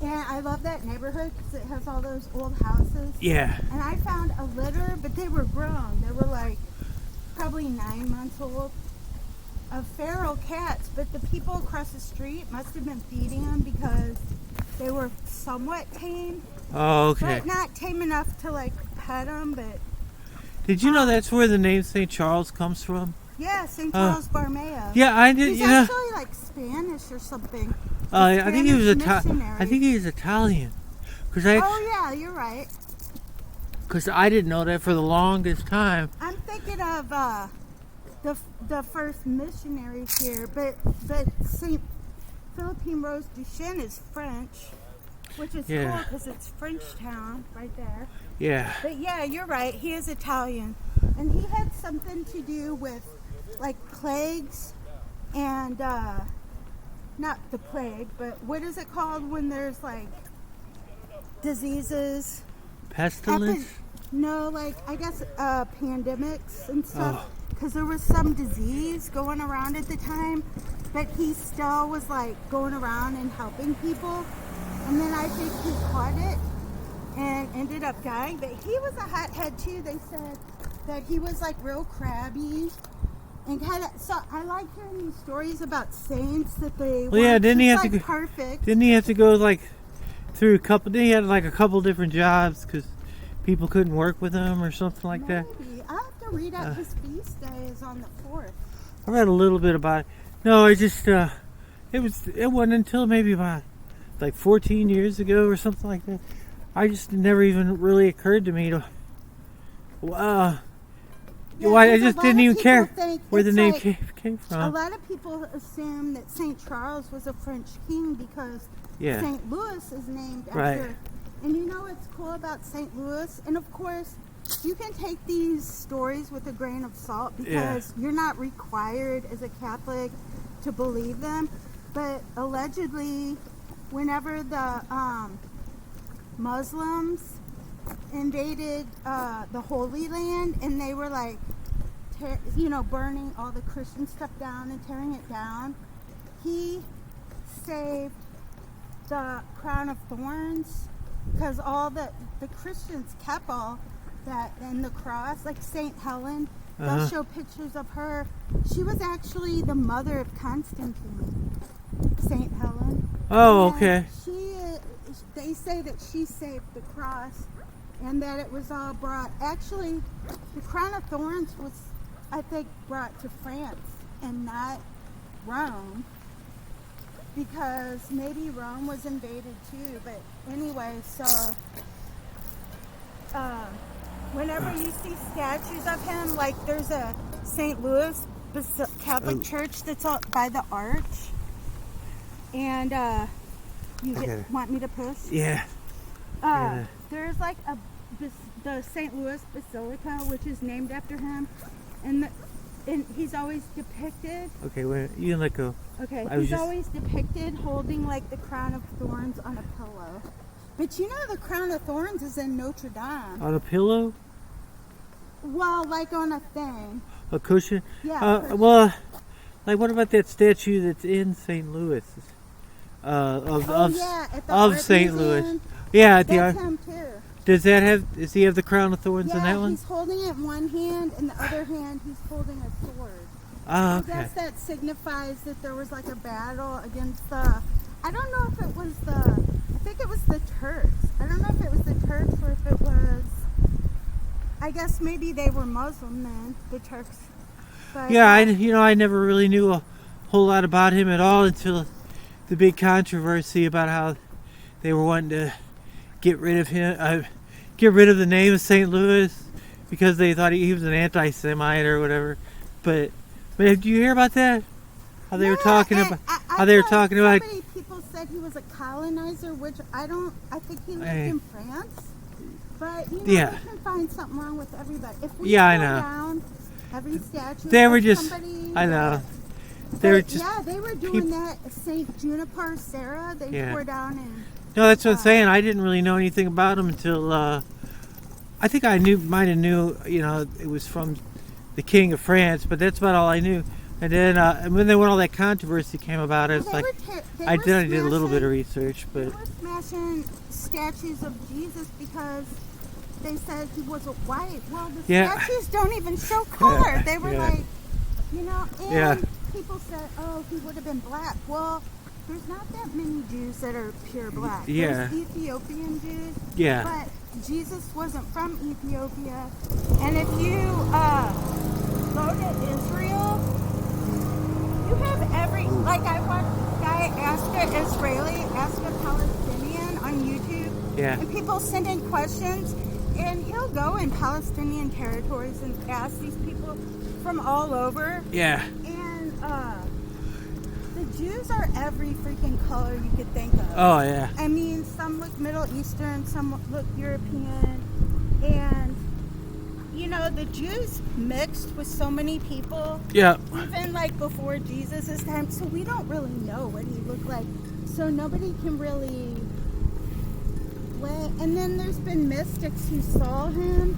and I love that neighborhood because it has all those old houses. Yeah, And I found a litter, but they were grown. They were like probably 9 months old, of feral cats. But the people across the street must have been feeding them because they were somewhat tame, oh, okay. but not tame enough to like pet them. But Did you know that's where the name St. Charles comes from? yeah, St. Charles Barmeo. Yeah, I did. He's You know, actually like Spanish or something. I think he was Spanish missionary. I think he was Italian, because Oh yeah, you're right. I didn't know that for the longest time. I'm thinking of the first missionaries here, but Saint Philippine Rose Duchesne is French, which is cool Yeah. because it's Frenchtown right there. Yeah, But yeah, you're right. He is Italian, and he had something to do with like plagues and not the plague, but what is it called when there's like diseases? pestilence. No, like I guess pandemics and stuff. Oh. Because there was some disease going around at the time, but he still was like going around and helping people. And then I think he caught it and ended up dying. But he was a hothead too. They said that he was like real crabby and kind of. So I like hearing these stories about saints that they. Well, yeah, were didn't he just, have to like, go- perfect? Didn't he have to go like through a couple? Then he had like a couple different jobs because people couldn't work with him or something like that. Maybe. I'll have to read up. His feast day is on the 4th. I read a little bit about it. No, I just it wasn't until maybe about like 14 years ago or something like that. I just never even really occurred to me to. Yeah, Why I 'cause a just lot didn't of even people care think where the it's name like- came A from. lot of people assume that St. Charles was a French king because Yeah. St. Louis is named after. Right. And you know what's cool about St. Louis? And of course, you can take these stories with a grain of salt because you're not required as a Catholic to believe them. But allegedly, whenever the Muslims invaded the Holy Land, and they were like, burning all the Christian stuff down and tearing it down. He saved the crown of thorns because all the Christians kept all that and the cross, like Saint Helen. They'll show pictures of her. She was actually the mother of Constantine, Saint Helen. Oh, And okay. They say that she saved the cross and that it was all brought. Actually, the crown of thorns was, I think, brought to France and not Rome, because maybe Rome was invaded too. But anyway, so whenever you see statues of him, like there's a St. Louis Catholic church that's out by the arch, and want me to push? Yeah. There's like the St. Louis Basilica, which is named after him, and he's always depicted. Okay, wait. You can let go. Okay, I was he's just- always depicted holding like the crown of thorns on a pillow. But you know the crown of thorns is in Notre Dame. On a pillow? Well, like on a thing. A cushion? Yeah. cushion. Well, like what about that statue that's in St. Louis? Yeah, at the of art St. Louis. museum. Yeah, at the That's art. him too. Does he have the crown of thorns Yeah, in that one? he's holding it in one hand, and the other hand he's holding a sword. Oh, I okay. guess that signifies that there was like a battle against the, I don't know if it was I think it was the Turks. I don't know if it was the Turks or if it was, I guess maybe they were Muslim then, the Turks. But, Yeah, I never really knew a whole lot about him at all until the big controversy about how they were wanting to get rid of him, get rid of the name of St. Louis because they thought he was an anti-Semite or whatever. But did you hear about that? How they were talking about so many people said he was a colonizer, which I think he lived in France. But you Yeah. can find something wrong with everybody. If we Yeah, I go know. down every statue, They were of just, somebody, I know. They were But, just. yeah, they were doing that at St. Juniper Serra. They Yeah. tore down and No, that's what I'm saying. I didn't really know anything about him until I think I might have knew. It was from the King of France, but that's about all I knew. And then when all that controversy came about it, it's like I did a little bit of research, they but were smashing statues of Jesus because they said he was a white. Well, the Yeah. statues don't even show color. Yeah, They were yeah. like, and Yeah. people said, oh, he would have been black. Well, there's not that many Jews that are pure black. Yeah. There's Ethiopian Jews. Yeah. But Jesus wasn't from Ethiopia. And if you go to Israel, you have I watched this guy ask an Israeli, ask a Palestinian on YouTube. Yeah. And people send in questions, and he'll go in Palestinian territories and ask these people from all over. yeah, And the Jews are every freaking color you could think of. oh yeah, I mean, some look Middle Eastern, some look European, and the Jews mixed with so many people, yeah, even like before Jesus' time, so we don't really know what he looked like. So nobody can really. And then there's been mystics who saw him,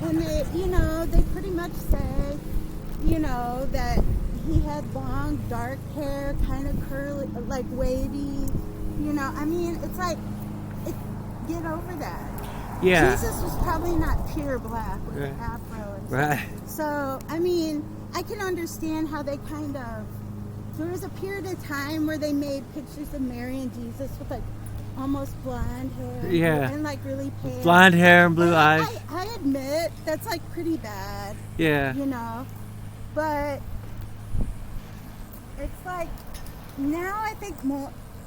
and they pretty much say, that he had long, dark hair, kind of curly, like wavy. I mean, it's like, get over that. yeah, Jesus was probably not pure black with Right. an afro. And right, stuff. So, I mean, I can understand how they there was a period of time where they made pictures of Mary and Jesus with like almost blonde hair. Yeah. And like really pale. blonde hair and blue And eyes, I admit that's like pretty bad, yeah, but it's like now I think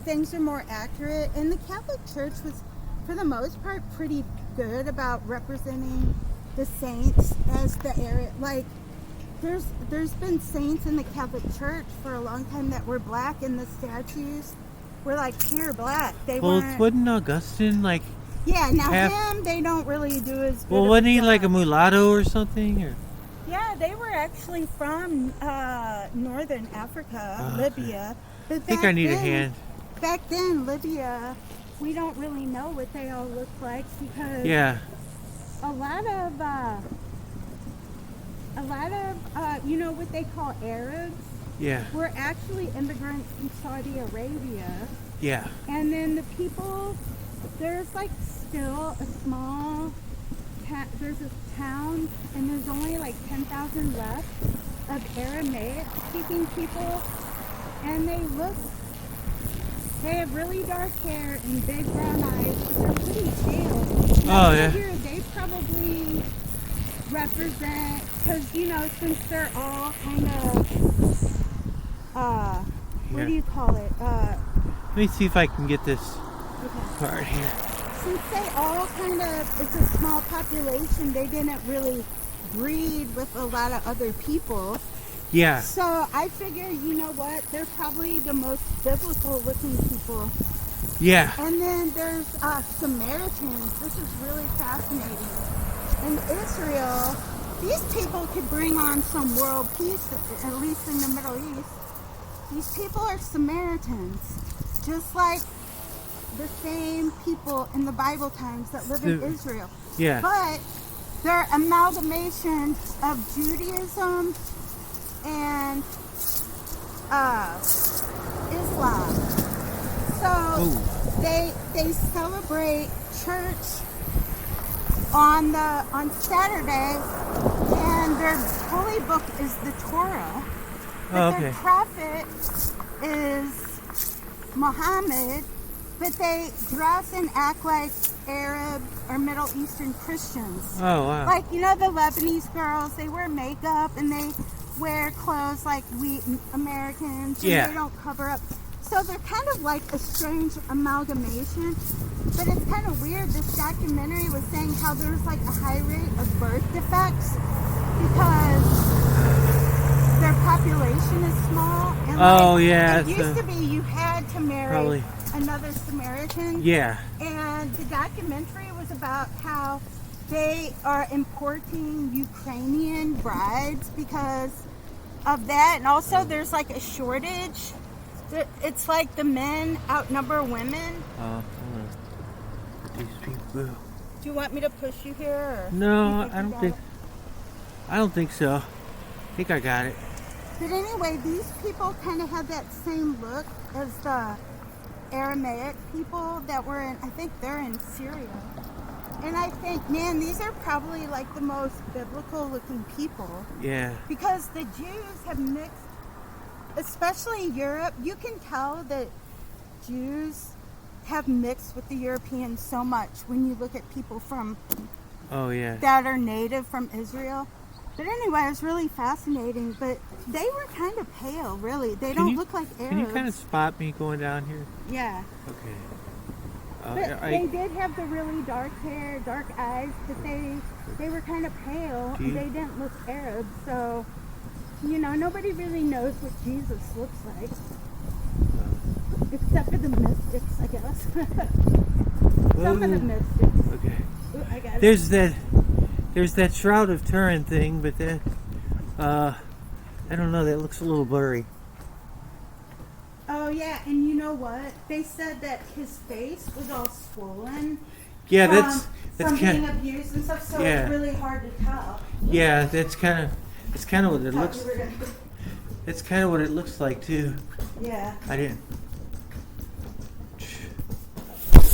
things are more accurate, and the Catholic Church was for the most part pretty good about representing the saints as the area. Like there's been saints in the Catholic Church for a long time that were black, and the statues were like pure black. They well, weren't. wasn't Augustine like? Yeah, now half- him they don't really do as good. Well, of wasn't he job. like a mulatto or something? Or? Yeah, they were actually from northern Africa, Libya. But I think I need a hand. Back then, Libya, we don't really know what they all looked like because Yeah, a lot of you know what they call Arabs Yeah. were actually immigrants from Saudi Arabia. Yeah. And then the people, there's like still a small, there's a town, and there's only like 10,000 left of Aramaic speaking people, and they have really dark hair and big brown eyes, but they're pretty pale. And Oh, I yeah. figure they probably represent, because you know, since they're all kind of, what Here. do you call it? Let me see if I can get this Okay. part here. Since they all kind of, it's a small population, they didn't really breed with a lot of other people. Yeah. So I figure, you know what, they're probably the most biblical looking people. Yeah. And then there's Samaritans. This is really fascinating. In Israel, these people could bring on some world peace, at least in the Middle East. These people are Samaritans, just like the same people in the Bible times that live in Israel. Yeah. But they're amalgamation of Judaism and Islam. So Ooh. they celebrate church on Saturday, and their holy book is the Torah. But Oh, their okay. prophet is Muhammad, but they dress and act like Arab or Middle Eastern Christians. Oh, wow. Like, you know, the Lebanese girls, they wear makeup and they wear clothes like we Americans, and Yeah. they don't cover up. So they're kind of like a strange amalgamation. But it's kind of weird. This documentary was saying how there's like a high rate of birth defects because their population is small. And Oh, like, yeah, it used so- to be you had to marry Probably. another Samaritan. Yeah. And the documentary was about how they are importing Ukrainian brides because of that. And also there's like a shortage. It's like the men outnumber women. Hold on. These people. Do you want me to push you here? Or No, you I don't you think. got it? I don't think so. I think I got it. But anyway, these people kind of have that same look as the Aramaic people that were in, I think they're in Syria. And I think, man, these are probably like the most biblical looking people Yeah. because the Jews have mixed, especially in Europe. You can tell that Jews have mixed with the Europeans so much when you look at people from Oh, yeah. that are native from Israel. But anyway, it was really fascinating. But they were kind of pale, really. They don't look like Arabs. Can you kind of spot me going down here? Yeah. Okay. But they did have the really dark hair, dark eyes, but they were kind of pale Do and you- they didn't look Arab. So, you know, nobody really knows what Jesus looks like. Except for the mystics, I guess. Some of the mystics. Okay. Ooh, I got it. There's that Shroud of Turin thing, but that I don't know. That looks a little blurry. Oh yeah, and you know what? They said that his face was all swollen. Yeah, from, that's from kind being abused and stuff, so Yeah. it's really hard to tell. yeah, that's kind of what it Thought looks. you were gonna- It's kind of what it looks like too. Yeah. I didn't.